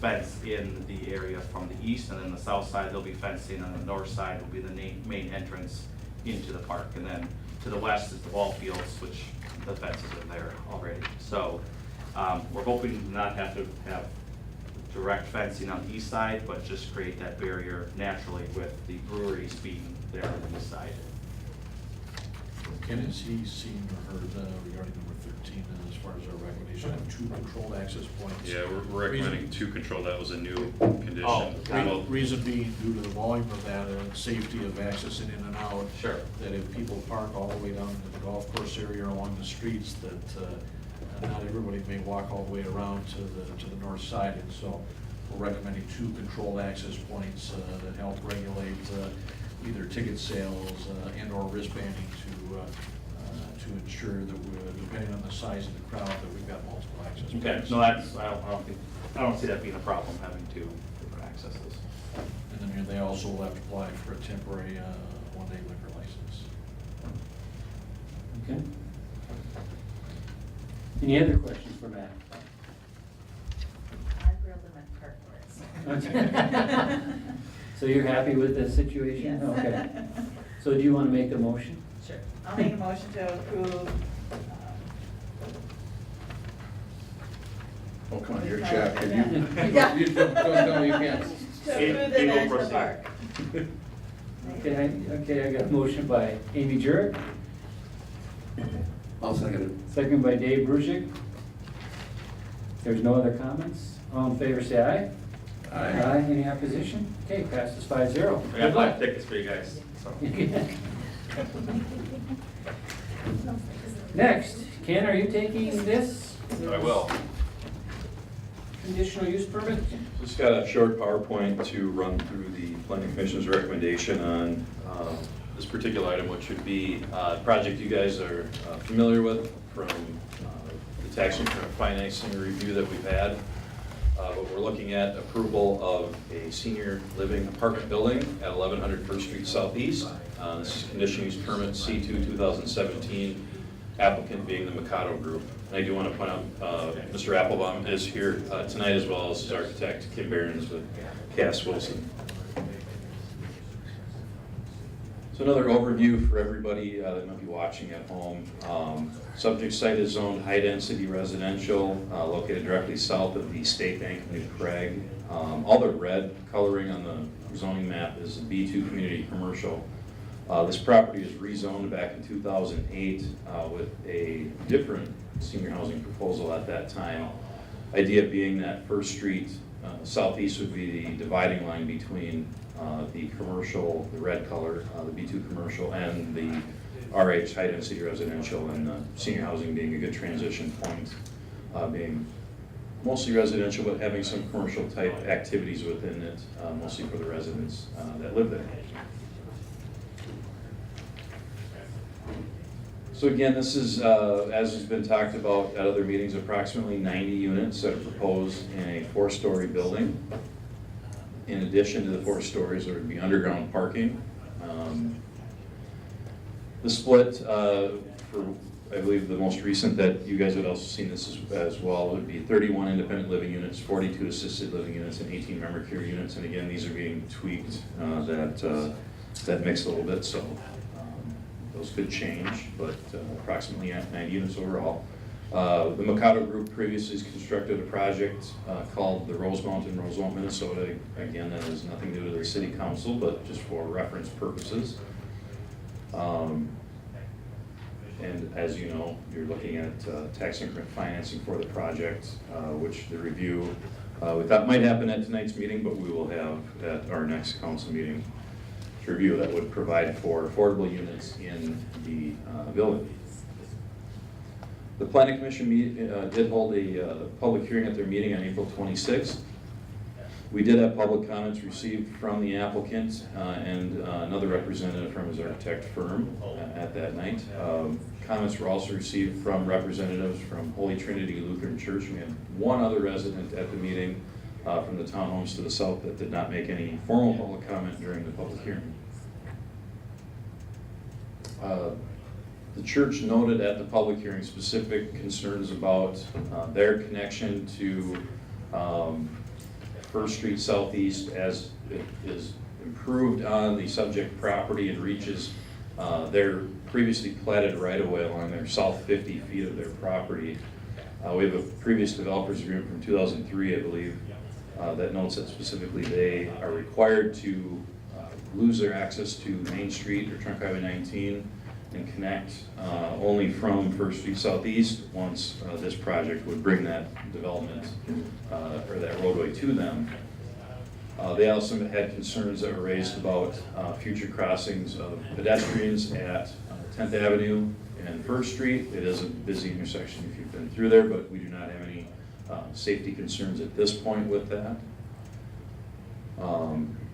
fence in the area from the east, and then the south side they'll be fencing, and the north side will be the main entrance into the park. And then to the west is the ball fields, which the fences are there already. So we're hoping to not have to have direct fencing on the east side, but just create that barrier naturally with the breweries being there on the east side. Ken, has he seen or heard regarding number 13 as far as our recommendation of 2 controlled access points? Yeah, we're recommending 2 control. That was a new condition. Oh, Reason being due to the volume of that and safety of accessing in and out. Sure. That if people park all the way down to the golf course area or along the streets, that not everybody may walk all the way around to the north side. And so we're recommending 2 controlled access points that help regulate either ticket sales and or wristbanding to ensure that we're, depending on the size of the crowd, that we've got multiple access Okay, points. no, that's, I don't see that being a problem, having two different accesses. And then they also will have to apply for a temporary one-day liquor license. Okay. Any other questions for Matt? I grilled them at carports. So you're happy with the situation? Yes. Okay. So do you want to make the motion? Sure. I'll make a motion to approve. Oh, come on, you're Jack. Yeah. You don't tell me you can't. To approve the PIVO event in the PROSIM. park. Okay, I got a motion by Amy Jurek, I'll second it. second by Dave Brusick. If there's no other comments, all in favor say aye. Aye. Any opposition? Okay, passes 5-0. I got 5 tickets for you guys, so. Next, Ken, are you taking this? I will. Conditional use permit? Just got a short PowerPoint to run through the planning commission's recommendation on this particular item, which would be a project you guys are familiar with from the tax increment financing review that we've had. But we're looking at approval of a senior living apartment building at 1100 First Street Southeast. This is conditional use permit C2 2017, applicant being the Makado Group. And I do want to point out, Mr. Applebaum is here tonight, as well as his architect, Kim Behrens with Cass Wilson. So another overview for everybody that might be watching at home. Subject site is zoned high-density residential, located directly south of the State Bank of New Prague. All the red coloring on the zoning map is B2 community commercial. This property was rezoned back in 2008 with a different senior housing proposal at that time. Idea being that First Street Southeast would be the dividing line between the commercial, the red color, the B2 commercial, and the RH high density residential, and senior housing being a good transition point, being mostly residential but having some commercial type activities within it, mostly for the residents that live there. So again, this is, as has been talked about at other meetings, approximately 90 units that are proposed in a 4-story building. In addition to the 4 stories, there would be underground parking. The split for, I believe, the most recent that you guys would also seen this as well would be 31 independent living units, 42 assisted living units, and 18 memory care units. And again, these are being tweaked that mix a little bit, so those could change, but approximately 90 units overall. The Makado Group previously has constructed a project called the Rosemount in Rosemount, Minnesota. Again, that has nothing to do with the city council, but just for reference purposes. And as you know, you're looking at tax increment financing for the project, which the review we thought might happen at tonight's meeting, but we will have at our next council meeting to review that would provide for affordable units in the building. The Planning Commission did hold a public hearing at their meeting on April 26th. We did have public comments received from the applicant and another representative from his architect firm at that night. Comments were also received from representatives from Holy Trinity Lutheran Church. We had one other resident at the meeting from the townhomes to the south that did not make any formal public comment during the public hearing. The church noted at the public hearing specific concerns about their connection to First Street Southeast as it is improved on the subject property and reaches their previously platted right-of-way along their south 50 feet of their property. We have a previous developer's agreement from 2003, I believe, that notes that specifically they are required to lose their access to Main Street or Trunk Highway 19 and connect only from First Street Southeast once this project would bring that development or that roadway to them. They also had concerns that were raised about future crossings of pedestrians at 10th Avenue and First Street. It is a busy intersection if you've been through there, but we do not have any safety concerns at this point with that.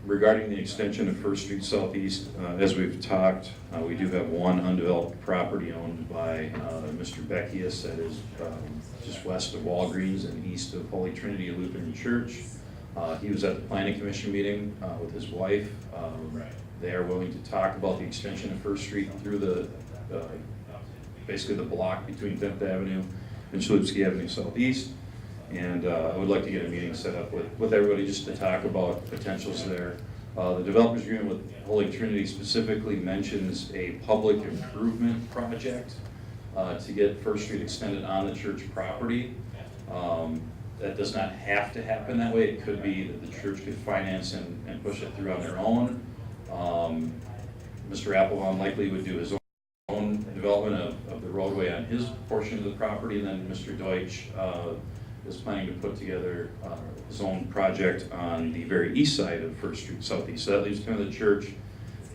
Regarding the extension of First Street Southeast, as we've talked, we do have one undeveloped property owned by Mr. Beckius that is just west of Walgreens and east of Holy Trinity Lutheran Church. He was at the Planning Commission meeting with his wife. They are willing to talk about the extension of First Street through the, basically the block between 5th Avenue and Chalupski Avenue Southeast. And I would like to get a meeting set up with everybody just to talk about potentials there. The developers agreement with Holy Trinity specifically mentions a public improvement project to get First Street extended on the church property. That does not have to happen that way. It could be that the church could finance and push it through on their own. Mr. Applebaum likely would do his own development of the roadway on his portion of the property, and then Mr. Deutsch is planning to put together his own project on the very east side of First Street Southeast. So that leaves kind of the church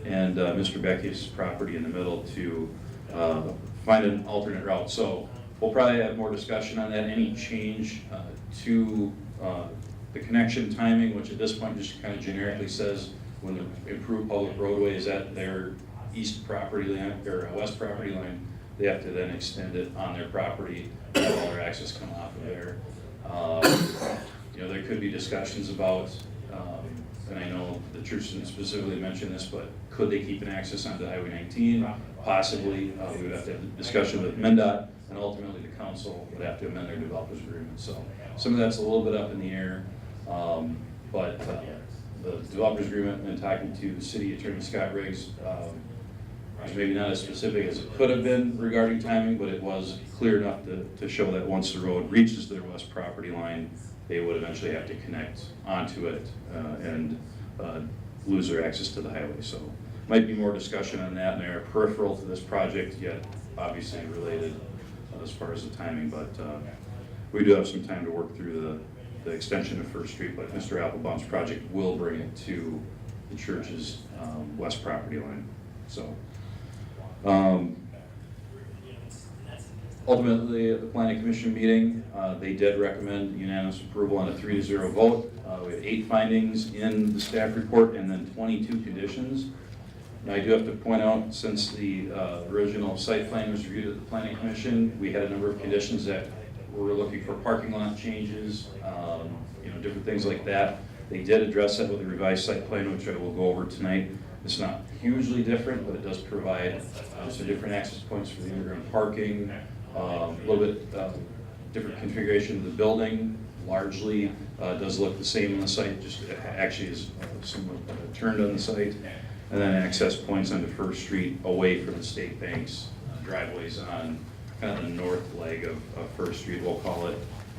and Mr. Becky's property in the middle to find an alternate route. So we'll probably have more discussion on that. Any change to the connection timing, which at this point just kind of generically says when the improved public roadway is at their east property line or west property line, they have to then extend it on their property and have all their access come off of there. You know, there could be discussions about, and I know the church didn't specifically mention this, but could they keep an access onto Highway 19? Possibly. We would have to have a discussion with MnDOT, and ultimately the council would have to amend their developers agreement. So some of that's a little bit up in the air, but the developers agreement, and talking to the city attorney Scott Riggs, was maybe not as specific as it could have been regarding timing, but it was clear enough to show that once the road reaches their west property line, they would eventually have to connect onto it and lose their access to the highway. So might be more discussion on that, and they're peripheral to this project, yet obviously related as far as the timing, but we do have some time to work through the extension of First Street, but Mr. Applebaum's project will bring it to the church's west property line. So ultimately, at the Planning Commission meeting, they did recommend unanimous approval on a 3-0 vote. We had 8 findings in the staff report and then 22 conditions. Now, I do have to point out, since the original site plan was reviewed at the Planning Commission, we had a number of conditions that were looking for parking lot changes, you know, different things like that. They did address that with a revised site plan, which I will go over tonight. It's not hugely different, but it does provide some different access points for the underground parking, a little bit different configuration of the building. Largely does look the same on the site, just actually is somewhat turned on the site. And then access points onto First Street away from the state bank's driveways on kind of the north leg of First Street, we'll call it,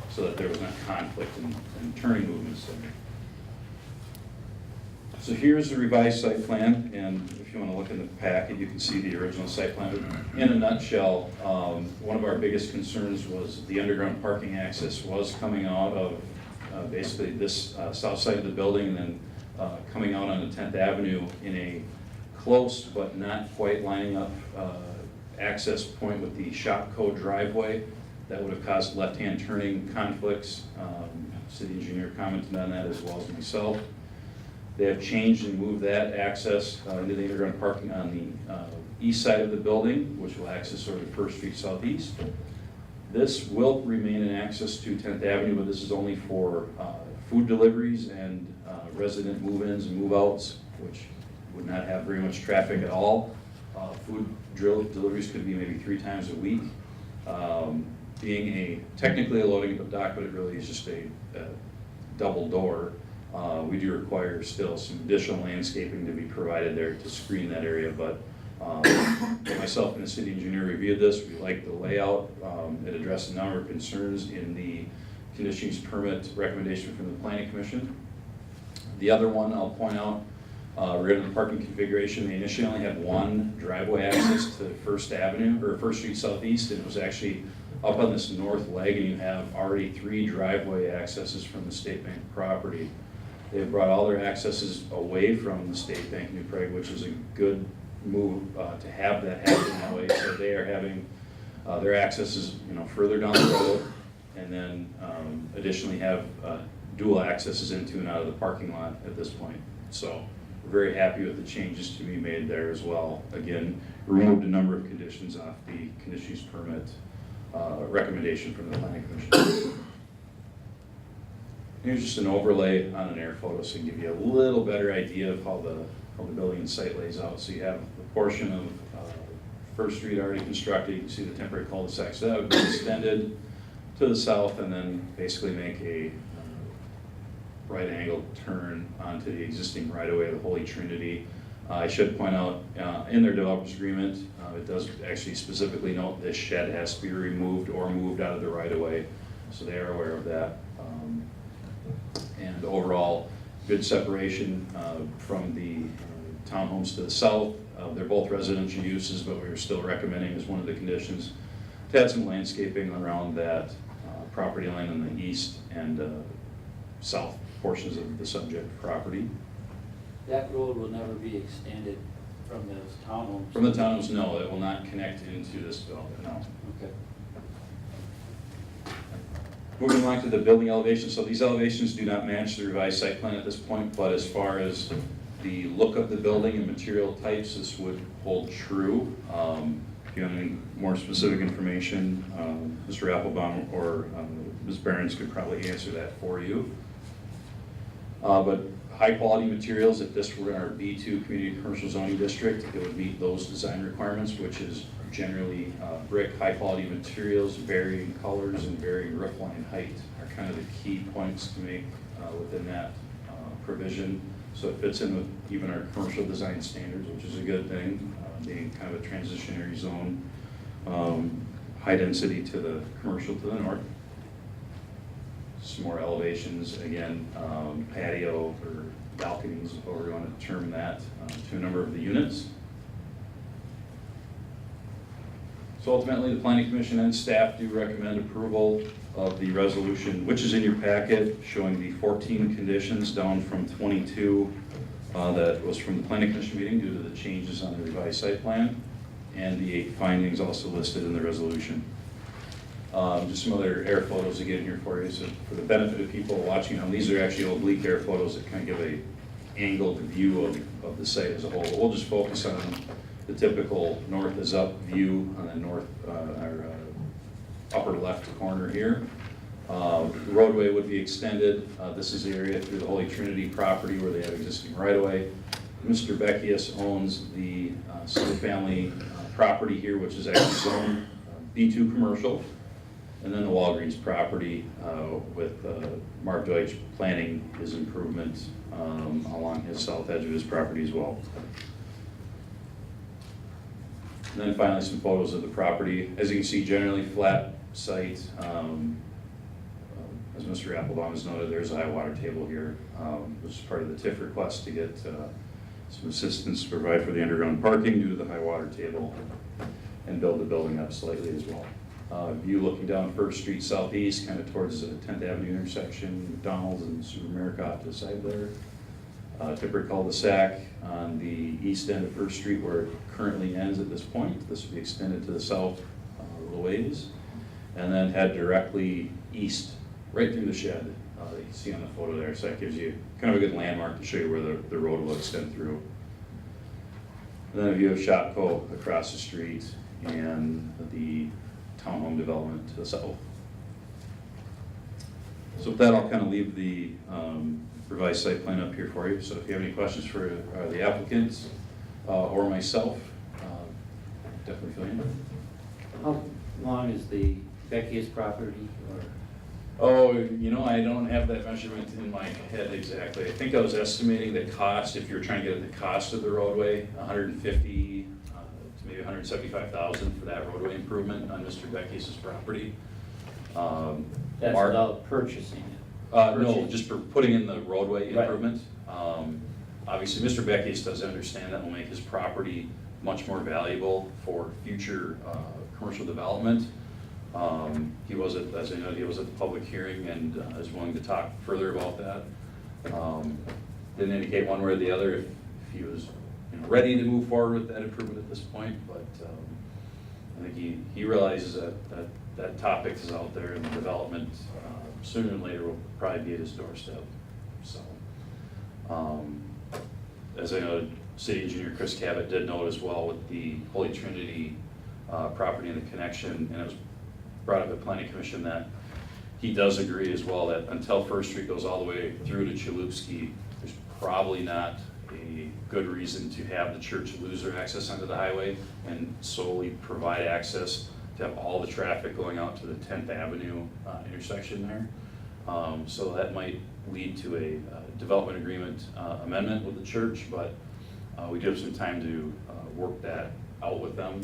so that there was not conflict in turning movements there. So here's the revised site plan, and if you want to look in the packet, you can see the original site plan. In a nutshell, one of our biggest concerns was the underground parking access was coming out of basically this south side of the building, and then coming out on the 10th Avenue in a close but not quite lining up access point with the shop code driveway. That would have caused left-hand turning conflicts. City engineer commented on that as well as myself. They have changed and moved that access into the underground parking on the east side of the building, which will access sort of First Street Southeast. This will remain an access to 10th Avenue, but this is only for food deliveries and resident move-ins and move-outs, which would not have very much traffic at all. Food deliveries could be maybe 3 times a week. Being technically a loading dock, but it really is just a double door. We do require still some additional landscaping to be provided there to screen that area, but myself and the city engineer reviewed this. We liked the layout. It addressed a number of concerns in the conditional use permit recommendation from the Planning Commission. The other one I'll point out, regarding the parking configuration, they initially only had one driveway access to First Avenue, or First Street Southeast, and it was actually up on this north leg, and you have already 3 driveway accesses from the State Bank property. They've brought all their accesses away from the State Bank New Prague, which is a good move to have that happen that way. So they are having their accesses, you know, further down the road, and then additionally have dual accesses into and out of the parking lot at this point. So we're very happy with the changes to be made there as well. Again, removed a number of conditions off the conditional use permit recommendation from the planning commission. Here's just an overlay on an air photo so it can give you a little better idea of how the building and site lays out. So you have a portion of First Street already constructed. You can see the temporary cul-de-sac. So that would be extended to the south and then basically make a right angle turn onto the existing right-of-way of the Holy Trinity. I should point out, in their developer's agreement, it does actually specifically note this shed has to be removed or moved out of the right-of-way, so they are aware of that. And overall, good separation from the townhomes to the south. They're both residential uses, but we were still recommending as one of the conditions to add some landscaping around that property line in the east and south portions of the subject property. That road will never be extended from those townhomes? From the townhomes, no, it will not connect into this development, no. Okay. Moving along to the building elevations, so these elevations do not match the revised site plan at this point, but as far as the look of the building and material types, this would hold true. If you have any more specific information, Mr. Applebaum or Ms. Behrens could probably answer that for you. But high quality materials, if this were in our B2 community commercial zoning district, it would meet those design requirements, which is generally brick, high quality materials, varying colors and varying roof line height are kind of the key points to make within that provision. So it fits in with even our commercial design standards, which is a good thing, being kind of a transitionary zone. High density to the commercial to the north. Some more elevations, again, patio or balconies, however you want to term that, to a number of the units. So ultimately, the Planning Commission and staff do recommend approval of the resolution, which is in your packet, showing the 14 conditions down from 22 that was from the Planning Commission meeting due to the changes on the revised site plan, and the 8 findings also listed in the resolution. Just some other air photos again here for you. So for the benefit of people watching them, these are actually oblique air photos that kind of give a angled view of the site as a whole. But we'll just focus on the typical north is up view on the north, or upper left corner here. The roadway would be extended. This is the area through the Holy Trinity property where they have existing right-of-way. Mr. Beckius owns the single-family property here, which is actually zoned B2 commercial. And then the Walgreens property with Mark Deutsch planning his improvement along his south edge of his property as well. And then finally, some photos of the property. As you can see, generally flat site. As Mr. Applebaum has noted, there's a high water table here. This is part of the TIF request to get some assistance to provide for the underground parking due to the high water table and build the building up slightly as well. View looking down First Street southeast, kind of towards the 10th Avenue intersection, McDonald's and Super America off to the side there. Tipper cul-de-sac on the east end of First Street where it currently ends at this point. This will be extended to the south a little ways. And then head directly east, right through the shed that you can see on the photo there. So that gives you kind of a good landmark to show you where the road will extend through. And then a view of Shopko across the street and the townhome development to the south. So with that, I'll kind of leave the revised site plan up here for you. So if you have any questions for the applicants or myself, definitely fill in. How long is the Beckius property? Or? Oh, you know, I don't have that measurement in my head exactly. I think I was estimating the cost, if you're trying to get at the cost of the roadway, 150 to maybe 175,000 for that roadway improvement on Mr. Beckius' property. That's without purchasing it? No, just for putting in the roadway Right. improvement. Obviously, Mr. Beckius does understand that will make his property much more valuable for future commercial development. He was at, as I know, he was at the public hearing and is willing to talk further about that. Didn't indicate one way or the other if he was ready to move forward with that improvement at this point, but I think he realizes that topic is out there and the development sooner than later will probably be at his doorstep. So as I know, City Engineer Chris Cabot did note as well with the Holy Trinity property and the connection, and it was brought up at Planning Commission that he does agree as well that until First Street goes all the way through to Chalupski, there's probably not a good reason to have the church lose their access onto the highway and solely provide access to have all the traffic going out to the 10th Avenue intersection there. So that might lead to a development agreement amendment with the church, but we do have some time to work that out with them.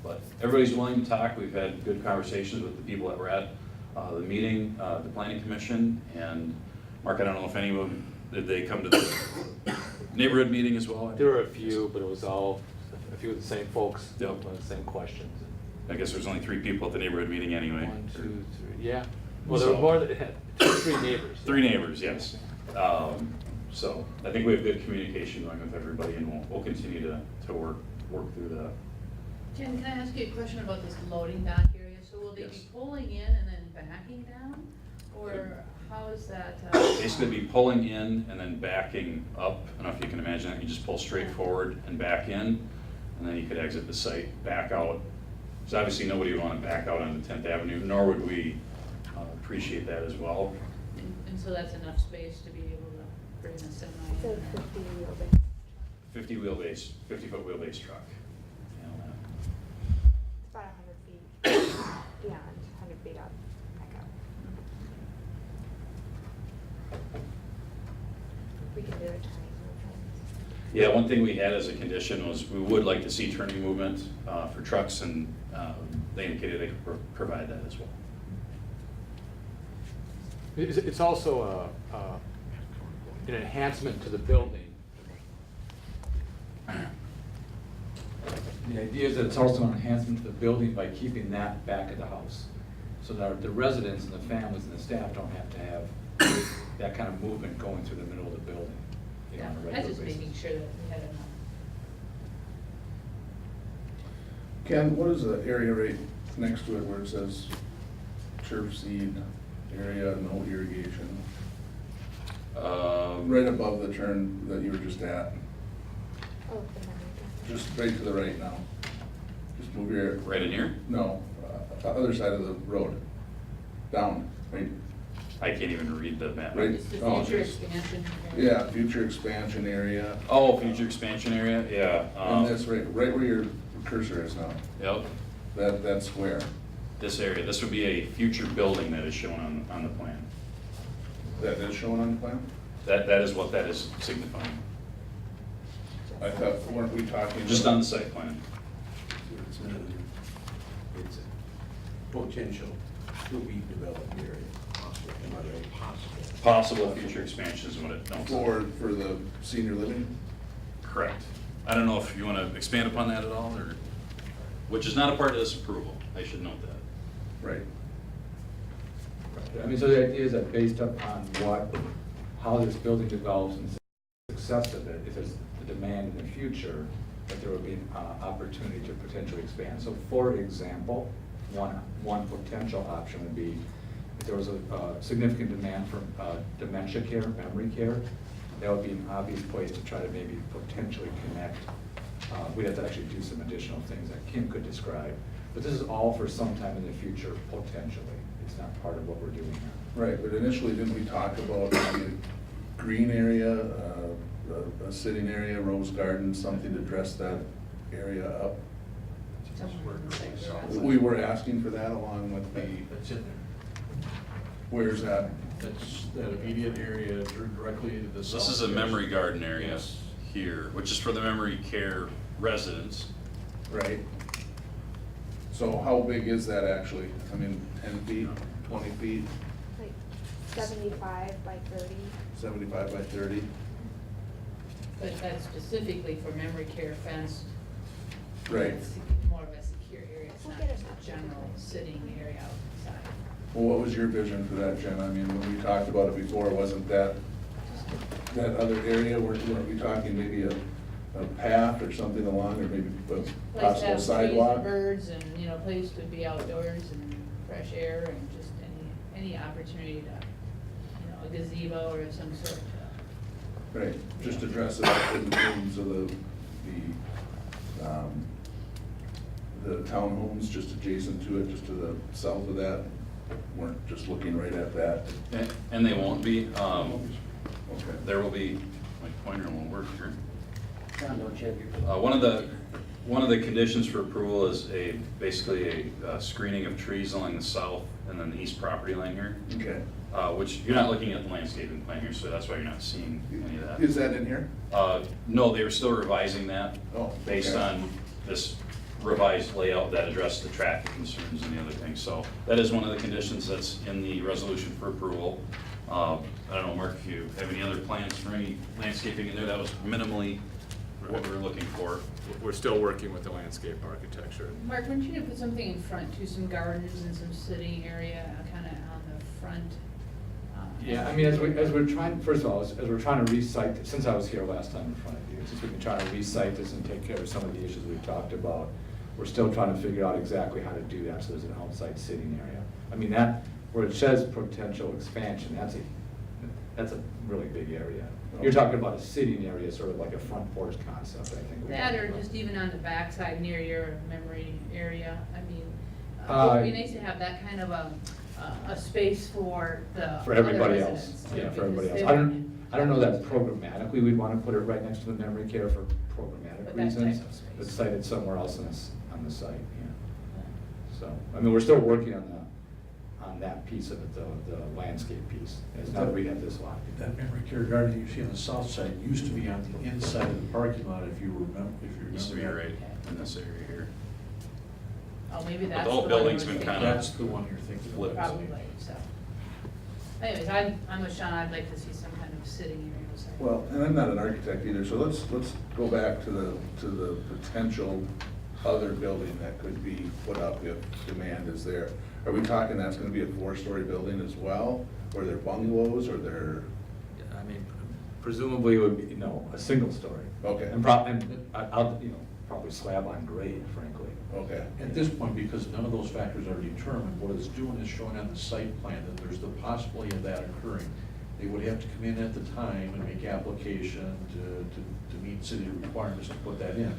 But everybody's willing to talk. We've had good conversations with the people that were at the meeting, the Planning Commission, and Mark, I don't know if anyone, did they come to the neighborhood meeting as well? There were a few, but it was all, a few of the same folks, Yep. the same questions. I guess there's only 3 people at the neighborhood meeting anyway. 1, 2, 3, yeah. Well, there were more than, 3 neighbors. 3 neighbors, yes. So I think we have good communication going with everybody, and we'll continue to work through that. Ken, can I ask you a question about this loading dock area? So will they be Yes. pulling in and then backing down? Or how is that? Basically be pulling in and then backing up. I don't know if you can imagine that. You just pull straight forward and back in, and then you could exit the site, back out. So obviously nobody would want to back out on the 10th Avenue, nor would we appreciate that as well. And so that's enough space to be able to bring a semi in? So there? 50 wheelbase. 50-foot wheelbase truck. You know, It's about 100 feet beyond, 100 feet up, back up. We can do a turning movement. Yeah, one thing we had as a condition was we would like to see turning movement for trucks, and they indicated they could provide that as well. It's also an enhancement to the building. The idea is that it's also an enhancement to the building by keeping that back of the house. So that the residents and the families and the staff don't have to have that kind of movement going through the middle of the building. You know, Yeah, on a I was regular just basis. making sure that we had enough. Ken, what is the area right next to it where it says turf seed area, no irrigation? Right above the turn that you were just at, Oh, the memory. just right to the right now. Just move your, Right in here? no, other side of the road, down, right? I can't even read the map. Right. It's the Oh, future geez. expansion. Yeah, future expansion area, Oh, future expansion area, yeah. and that's right where your cursor is now, Yep, that square. this area, this would be a future building that is shown on the plan. That is shown on the plan? That is what that is signifying, I thought, weren't we talking? just on the site plan. It's a potential to be developed area, possible. Possible future expansion is what it notes. For the senior living? Correct. I don't know if you want to expand upon that at all, or, which is not a part of this approval, I should note that. Right. I mean, so the idea is that based upon how this building develops and success of it, if there's the demand in the future, that there would be an opportunity to potentially expand. So for example, one potential option would be if there was a significant demand for dementia care, memory care, that would be an obvious place to try to maybe potentially connect. We'd have to actually do some additional things that Kim could describe. But this is all for sometime in the future, potentially. It's not part of what we're doing now. Right, but initially, didn't we talk about maybe a green area, a sitting area, rose garden, something to dress that area up? Somewhere in the sector. We were asking for that along with the, That's in there. where's that? That's that immediate area directly to the south. This is a memory garden area Yes. here, which is for the memory care residents. Right? So how big is that actually? I mean, 10 feet, 20 feet, Like 75 by 30. 75 by 30? But that's specifically for memory care fenced. Right. It's more of a secure area, it's not just a general sitting area outside. Well, what was your vision for that, Jen? I mean, when we talked about it before, wasn't that other area, weren't we talking maybe a path or something along, or maybe a Place to possible have trees sidewalk? and birds and, you know, place to be outdoors and fresh air and just any opportunity to, you know, a gazebo or some sort. Right, just address it up in terms of the townhomes just adjacent to it, just to the south of that. Weren't just looking right at that. And they won't be. Okay. There will be, my pointer won't work here. John, don't you have your? One of the conditions for approval is basically a screening of trees along the south and then the east property line here. Okay. Which you're not looking at the landscaping plan here, so that's why you're not seeing any of that. Is that in here? No, they were still revising that. Oh, based okay. on this revised layout that addressed the traffic concerns and the other things. So that is one of the conditions that's in the resolution for approval. I don't know, Mark, if you have any other plans for any landscaping in there. That was minimally what we were looking for. We're still working with the landscape architecture. Mark, weren't you gonna put something in front too, some gardens and some sitting area kind of on the front? Yeah, I mean, as we're trying, first of all, as we're trying to recite, since I was here last time in front of you, since we've been trying to recite this and take care of some of the issues we've talked about, we're still trying to figure out exactly how to do that, so there's an outside sitting area. I mean, that, where it says potential expansion, that's a really big area. You're talking about a sitting area, sort of like a front porch concept, I think. That or just even on the backside near your memory area, I mean, it would be nice to have that kind of a space for the For everybody other else, residents, yeah, for because everybody else. they I don't know that programmatically we'd want to put it right next to the memory care for programmatic But that reasons. type of space. It's cited somewhere else on the site, yeah. So, I mean, we're still working on that piece of it, the landscape piece. It's not that we have this lot. That memory care garden you see on the south side used to be on the inside of the parking lot, if you remember. Used to be right in this area here. Oh, maybe But that's the whole one I building's was been thinking kinda of. That's the one you're thinking of. flipped. Probably, so. Anyways, I'm with Sean, I'd like to see some kind of sitting area. beside it. Well, and I'm not an architect either, so let's go back to the potential other building that could be put up if demand is there. Are we talking that's gonna be a 4-story building as well, or they're bungalows, or they're? I mean, presumably it would be, a single story. Okay. And probably slab on grade, frankly. Okay. At this point, because none of those factors are determined, what it's doing is showing on the site plan that there's the possibility of that occurring. They would have to come in at the time and make application to meet city requirements to put that in.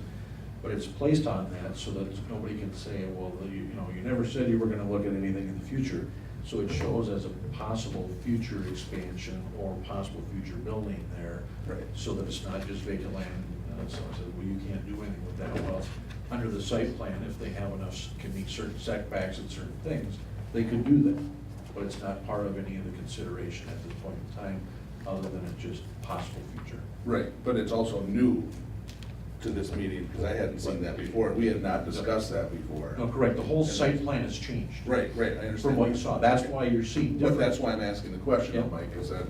But it's placed on that so that nobody can say, well, you never said you were gonna look at anything in the future. So it shows as a possible future expansion or possible future building there. Right. So that it's not just vacant land. Someone says, well, you can't do anything with that. Well, under the site plan, if they have enough, can meet certain setbacks and certain things, they could do that. But it's not part of any of the consideration at this point in time, other than it's just possible future. Right, but it's also new to this meeting, because I hadn't seen that before. We had not discussed that before. No, correct, the whole site plan has changed. Right, I understand. From what you saw, that's why you're seeing But different. that's why I'm asking the question, Yeah. Mike, is that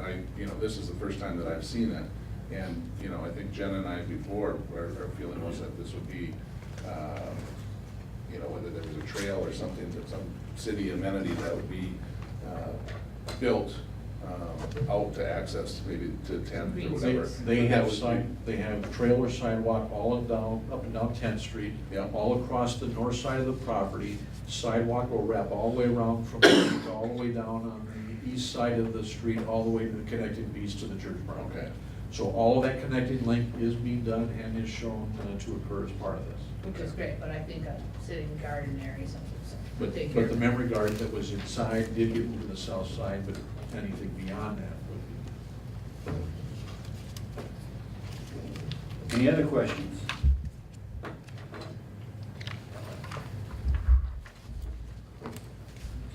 this is the first time that I've seen it. And, I think Jen and I before, our feeling was that this would be, whether there was a trail or something, that some city amenity that would be built out to access, maybe to 10th or whatever. They But that have would be- they have trailer sidewalk all up and down 10th Street. Yeah. All across the north side of the property. Sidewalk will wrap all the way around from the street all the way down on the east side of the street, all the way to the connecting piece to the church property. Okay. So all of that connecting link is being done and is shown to occur as part of this. Which is great, but I think a sitting garden area, something, But, take care but the of. memory garden that was inside did get moved to the south side, but anything beyond that would be. Any other questions?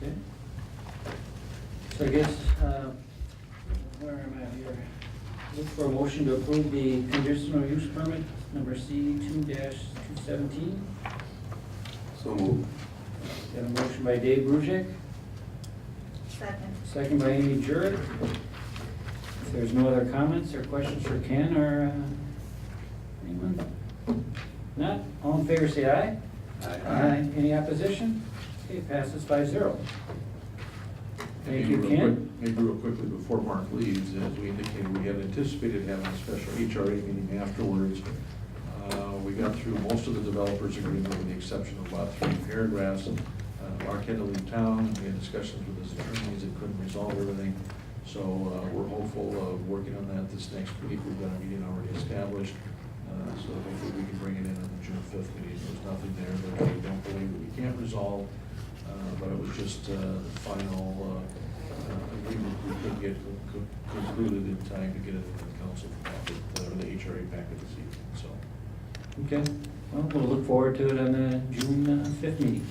Okay. So I guess, where am I here? Look for a motion to approve the conditional use permit, number C2-217. So moved. Got a motion by Dave Brujek, Second. second by Amy Jurek. If there's no other comments or questions for Ken or anyone? Not? All in favor, say aye. Aye. Any opposition? Okay, passes 5-0. Thank you, Ken. Maybe real quickly before Mark leaves, as we indicated, we had anticipated having a special HRA meeting afterwards. We got through most of the developers' agreement with the exception of about 3 paragraphs. Mark had to leave town, and we had discussions with his attorneys and couldn't resolve everything. So we're hopeful of working on that this next week. We've got a meeting already established. So hopefully we can bring it in on the June 5th meeting. There's nothing there that we don't believe that we can't resolve, but it was just final agreement we could get concluded in time to get it in the council packet, or the HRA packet this evening, so. Okay, well, we'll look forward to it on the June 5th meeting.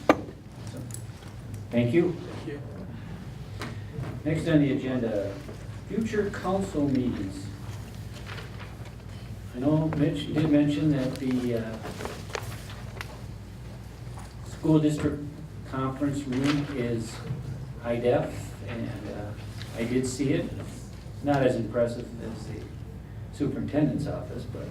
So, thank you. Thank you. Next on the agenda, future council meetings. I know Mitch did mention that the school district conference room is high def, and I did see it. It's not as impressive as the superintendent's office, but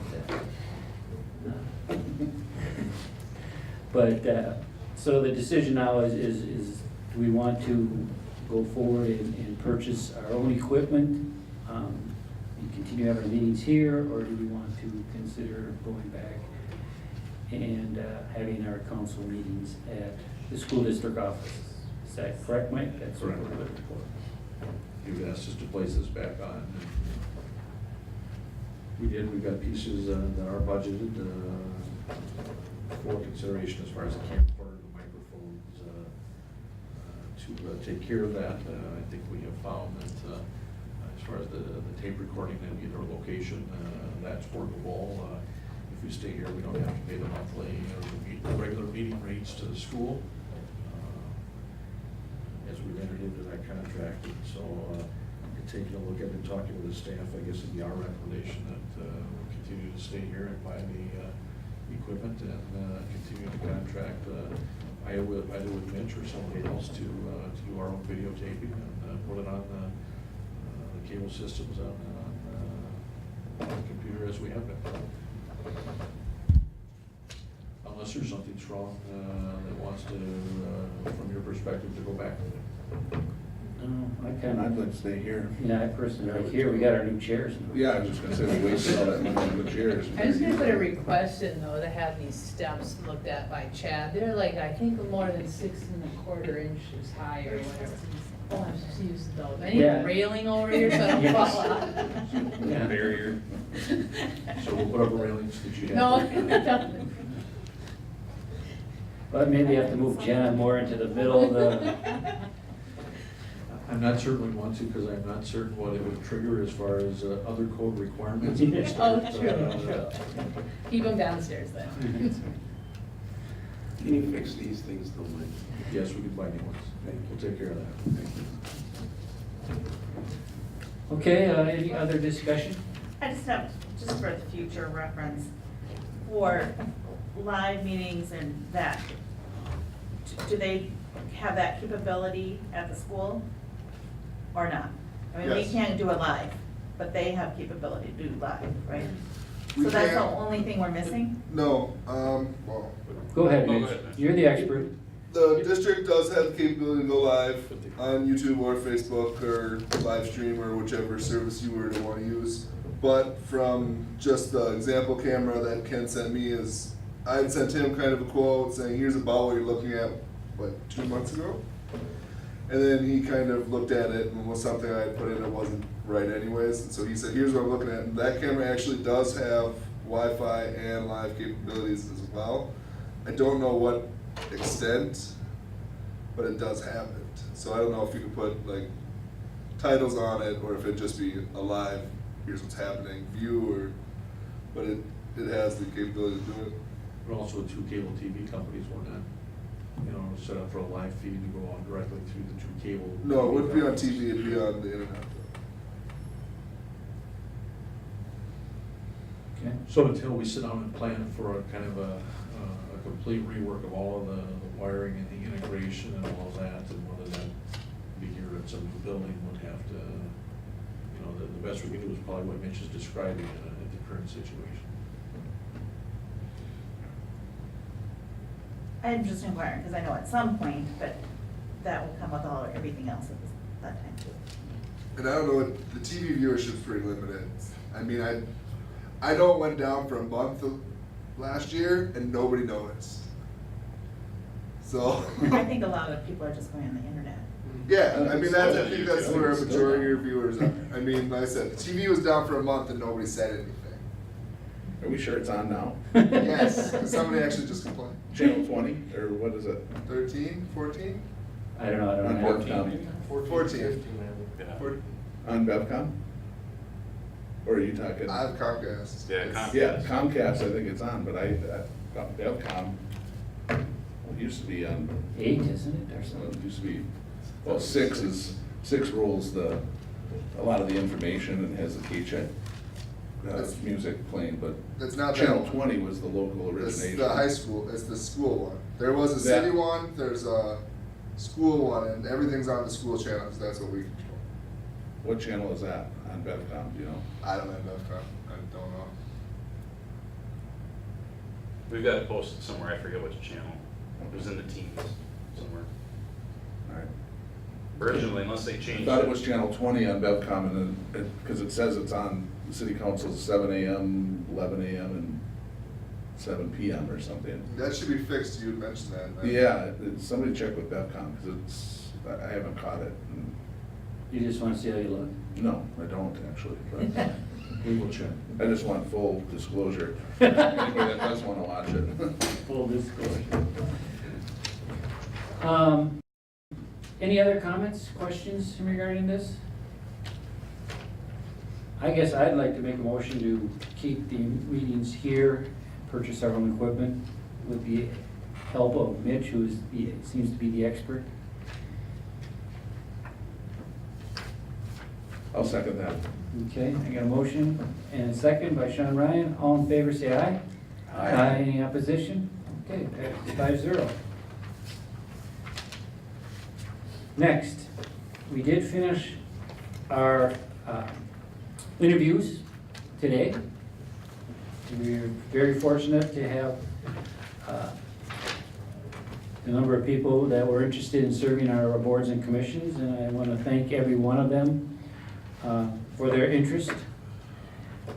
so the decision now is do we want to go forward and purchase our own equipment and continue having meetings here, or do we want to consider going back and having our council meetings at the school district office? Is that correct, Mike? That's what we're looking for. You've asked us to place this back on. We did, we've got pieces that are budgeted for consideration as far as the camcorder, the microphones, to take care of that. I think we have found that as far as the tape recording and either location, that's workable. If we stay here, we don't have to pay the monthly or the regular meeting rates to the school, as we've entered into that contract. And so taking a look at it and talking with the staff, I guess it'd be our recommendation that we'll continue to stay here and buy the equipment and continue to contract either with Mitch or somebody else to do our own videotaping and put it on the cable systems on the computer as we have been. Unless there's something strong that wants to, from your perspective, to go back. No, I And I'd kind like to stay here. of, yeah, I personally like here, we got our new chairs now. Yeah, I was just gonna say, we wasted all that money on the chairs. I was gonna put a request in though, to have these steps looked at by Chad. They're like, I think more than 6¼ inches high or whatever. Oh, I'm just used those. I need Yeah. a railing over here so I don't Yes. fall out. Yeah. Barrier. So we'll put up a railings that you have. No. But maybe have to move Jenna more into the middle of the, I'm not certain we want to, because I'm not certain what it would trigger as far as other code requirements. Oh, true. Keep them downstairs then. Can you fix these things though, Mike? Yes, we can buy new ones. We'll take care of that. Thank you. okay, any other discussion? I just have, just for the future reference, for live meetings and that, do they have that capability at the school or not? I mean, we Yes. can't do it live, but they have capability to do live, right? We So that's the can't- only thing we're missing? No, well, Go ahead, Go Mitch. ahead, Mitch. You're the expert. the district does have the capability to go live on YouTube or Facebook or live stream or whichever service you were to want to use. But from just the example camera that Ken sent me is, I had sent him kind of a quote saying, here's about what you're looking at, what, 2 months ago? And then he kind of looked at it and was something I had put in that wasn't right anyways. And so he said, here's what I'm looking at. And that camera actually does have Wi-Fi and live capabilities as well. I don't know what extent, but it does have it. So I don't know if you could put like titles on it or if it'd just be a live, here's what's happening view, or, but it has the capability to do it. But also 2 cable TV companies were not, set up for a live feed to go on directly through the 2 cable. No, it wouldn't be on TV, it'd be on the internet. Okay. So until we sit down and plan for a kind of a complete rework of all of the wiring and the integration and all of that, and whether that be here at some new building would have to, the best we can do is probably what Mitch is describing in the current situation. I'm just inquiring, because I know at some point, but that will come with everything else at that time too. And I don't know, the TV viewership's pretty limited. I mean, I know it went down for a month last year and nobody noticed. So. I think a lot of people are just going on the internet. Yeah, I mean, I think that's where a majority of your viewers are. I mean, like I said, the TV was down for a month and nobody said anything. Are we sure it's on now? Yes, 'cause somebody actually just complained. Channel 20, or what is it? 13, 14? I don't know, I don't On know. Bevcom? 14. On Bevcom? Or are you talking? I have Comcast. Yeah, It's- Yeah, Comcast, I think it's on, but Bevcom, it used to be on, 8, isn't it, or it something? used to be, well, 6 rules a lot of the information and has the key-check music playing, but It's not that Channel one. 20 was the local It's origination. the high school, it's the school one. There was a city That- one, there's a school one, and everything's on the school channel, 'cause that's what we control. What channel is that on Bevcom, do you know? I don't have enough time, I don't know. We've got it posted somewhere, I forget which channel. It was in the teams somewhere. All right. Originally, unless they I changed thought it was Channel 20 on Bevcom, and then, because it says it's on the city council's 7 AM, 11 AM, and 7 PM or something. That should be fixed, you had mentioned that. Yeah, somebody check with Bevcom, because I haven't caught it. You just wanna see how you look? No, I don't actually, but We will check. I just want full disclosure. Anybody that does want to watch it. Full disclosure. Any other comments, questions regarding this? I guess I'd like to make a motion to keep the meetings here, purchase our own equipment with the help of Mitch, who seems to be the expert. I'll second that. Okay, I got a motion and a second by Sean Ryan. All in favor, say aye. Aye. Any opposition? Okay, passes 5-0. Next, we did finish our interviews today. We're very fortunate to have the number of people that were interested in serving our boards and commissions, and I want to thank every one of them for their interest.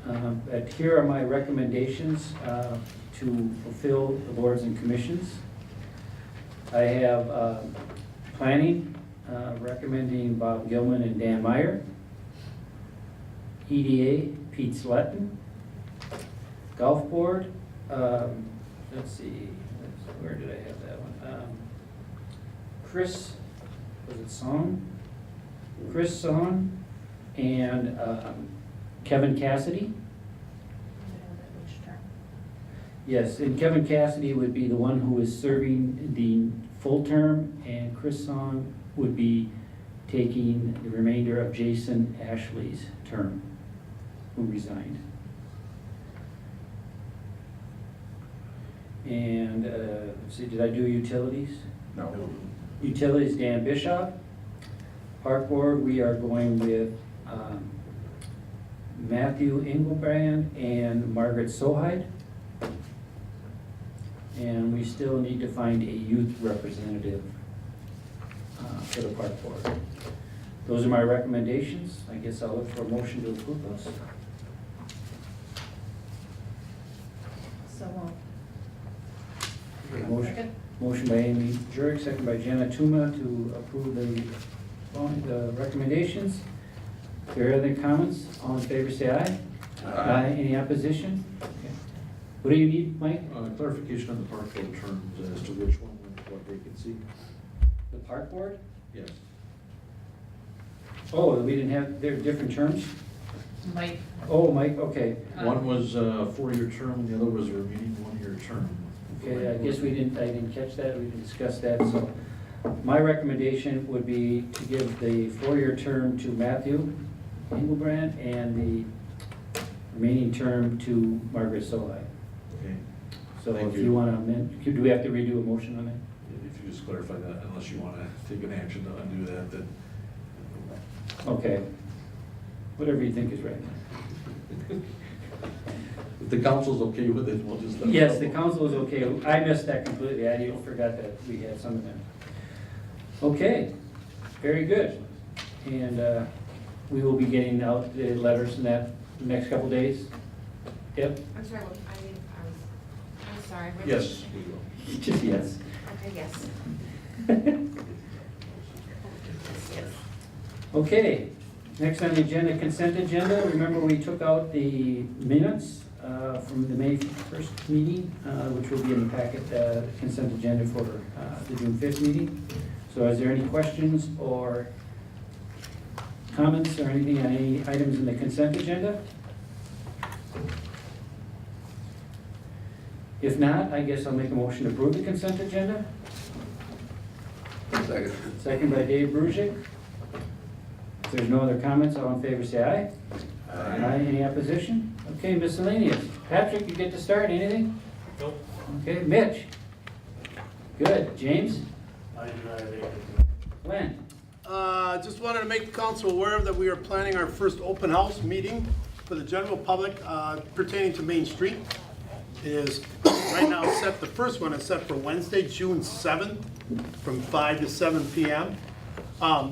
But here are my recommendations to fulfill the boards and commissions. I have planning, recommending Bob Gilman and Dan Meyer. EDA, Pete Sletton. Golf board, let's see, where did I have that one? Chris, was it Song? Chris Song and Kevin Cassidy. Yes, and Kevin Cassidy would be the one who is serving the full term, and Chris Song would be taking the remainder of Jason Ashley's term, who resigned. And, let's see, did I do utilities? No. Utilities, Dan Bishop. Park Board, we are going with Matthew Engelbrand and Margaret Sohide. And we still need to find a youth representative for the Park Board. Those are my recommendations. I guess I'll look for a motion to approve those. So, Motion by Amy Jurek, second by Jana Tuma to approve the recommendations. If there are other comments, all in favor say aye. Aye. Any opposition? Okay. What do you need, Mike? Clarification on the park board terms as to which one went to what vacancy. The Park Board? Yes. Oh, we didn't have, they're different terms? Mike, Oh, Mike, okay. One was a 4-year term, and the other was a remaining 1-year term. Okay, I guess I didn't catch that, we didn't discuss that, so my recommendation would be to give the 4-year term to Matthew Engelbrand and the remaining term to Margaret Solai. Okay. So Thank if you. you want to amend, do we have to redo a motion on that? If you just clarify that, unless you want to take an action to undo that, then. Okay. Whatever you think is right. If the council's okay with it, we'll just. let it Yes, go. the council is okay. I missed that completely. I even forgot that we had some of them. Okay, very good. And we will be getting out the letters in that next couple days. Yep. I'm sorry, I'm sorry. what- Yes, we will. Just yes. Okay, yes. Okay, next on the agenda, consent agenda. Remember, we took out the minutes from the May 1st meeting, which will be in the packet, consent agenda for the June 5th meeting. So is there any questions or comments or anything on any items in the consent agenda? If not, I guess I'll make a motion to approve the consent agenda. Second. Second by Dave Brusick. If there's no other comments, all in favor say aye. Aye. Any opposition? Okay, miscellaneous. Patrick, you get to start. Anything? Nope. Okay, Mitch? Good. James? I do not have anything. Glenn? Just wanted to make the council aware that we are planning our first open house meeting for the general public pertaining to Main Street. It is right now set, the first one is set for Wednesday, June 7th, from 5 to 7 p.m.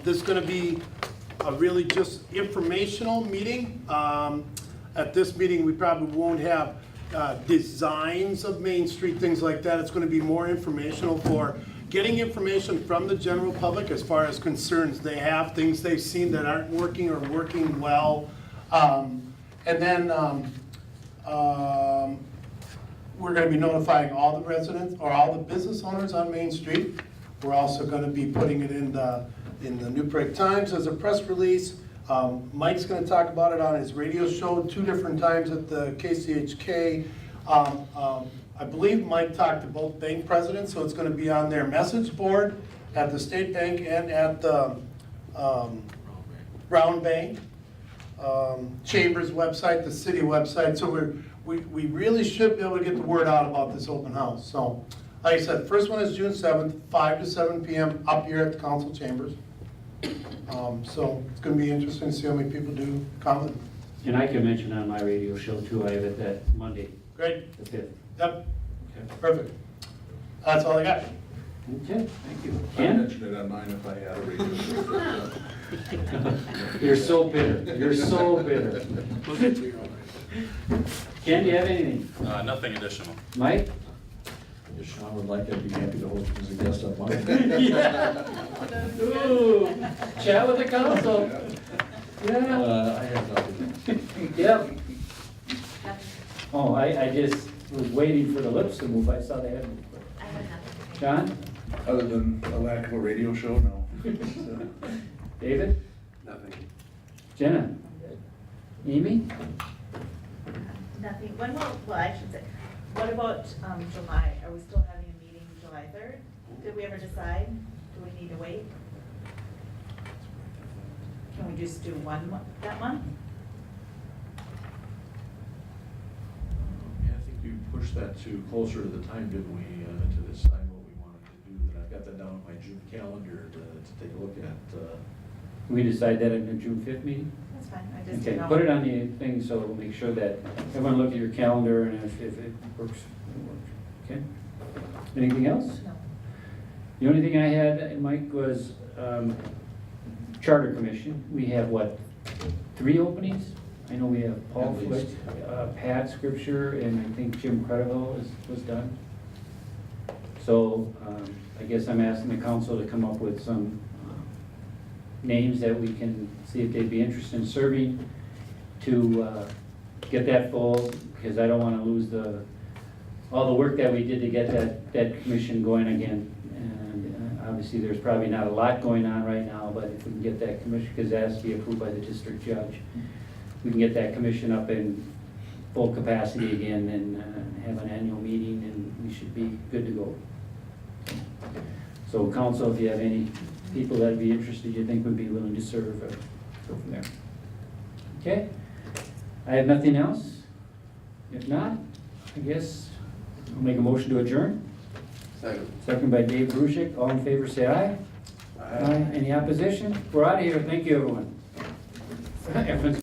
This is going to be a really just informational meeting. At this meeting, we probably won't have designs of Main Street, things like that. It's going to be more informational for getting information from the general public as far as concerns they have, things they've seen that aren't working or working well. And then we're going to be notifying all the residents or all the business owners on Main Street. We're also going to be putting it in the New Prague Times as a press release. Mike's going to talk about it on his radio show 2 different times at the KCHK. I believe Mike talked to both bank presidents, so it's going to be on their message board at the State Bank and at the Brown Bank, Chamber's website, the city website. So we really should be able to get the word out about this open house. So, like I said, first one is June 7th, 5 to 7 p.m. up here at the council chambers. So it's going to be interesting to see how many people do come. And I can mention on my radio show too, I have it that Monday, Great. the 5th. Yep. Perfect. That's all I got. Okay, thank you. I Ken? mentioned it on mine if I had a radio. You're so bitter. You're so bitter. Ken, do you have anything? Nothing additional. Mike? If Sean would like, I'd be happy to host him as a guest on mine. Yeah. Ooh, chat with the council. Yeah. I have nothing. Yep. Oh, I just was waiting for the lips to move. I saw they had moved. I have nothing. John? Other than a lack of a radio show, no. David? Nothing. Jenna? Amy? Nothing. When will, well, I should say, what about July? Are we still having a meeting July 3rd? Did we ever decide? Do we need to wait? Can we just do one that month? Yeah, I think we pushed that to closer to the time, didn't we, to decide what we wanted to do. But I've got that down on my June calendar to take a look at. Can we decide that in the June 5th meeting? That's fine. I just Okay, didn't know. put it on the thing so we'll make sure that everyone look at your calendar and if it works, it works. Okay? Anything else? No. The only thing I had, Mike, was Charter Commission. We have, what, 3 openings? I know we have Paul At Flick, least. Pat Scripture, and I think Jim Credible was done. So I guess I'm asking the council to come up with some names that we can see if they'd be interested in serving to get that full, because I don't want to lose all the work that we did to get that commission going again. And obviously, there's probably not a lot going on right now, but if we can get that commission, because it has to be approved by the district judge, we can get that commission up in full capacity again and have an annual meeting, and we should be good to go. So council, if you have any people that'd be interested, you think would be willing to serve, go from there. Okay? I have nothing else. If not, I guess I'll make a motion to adjourn. Second. Second by Dave Brusick. All in favor, say aye. Aye. Any opposition? We're out of here. Thank you, everyone. Everyone's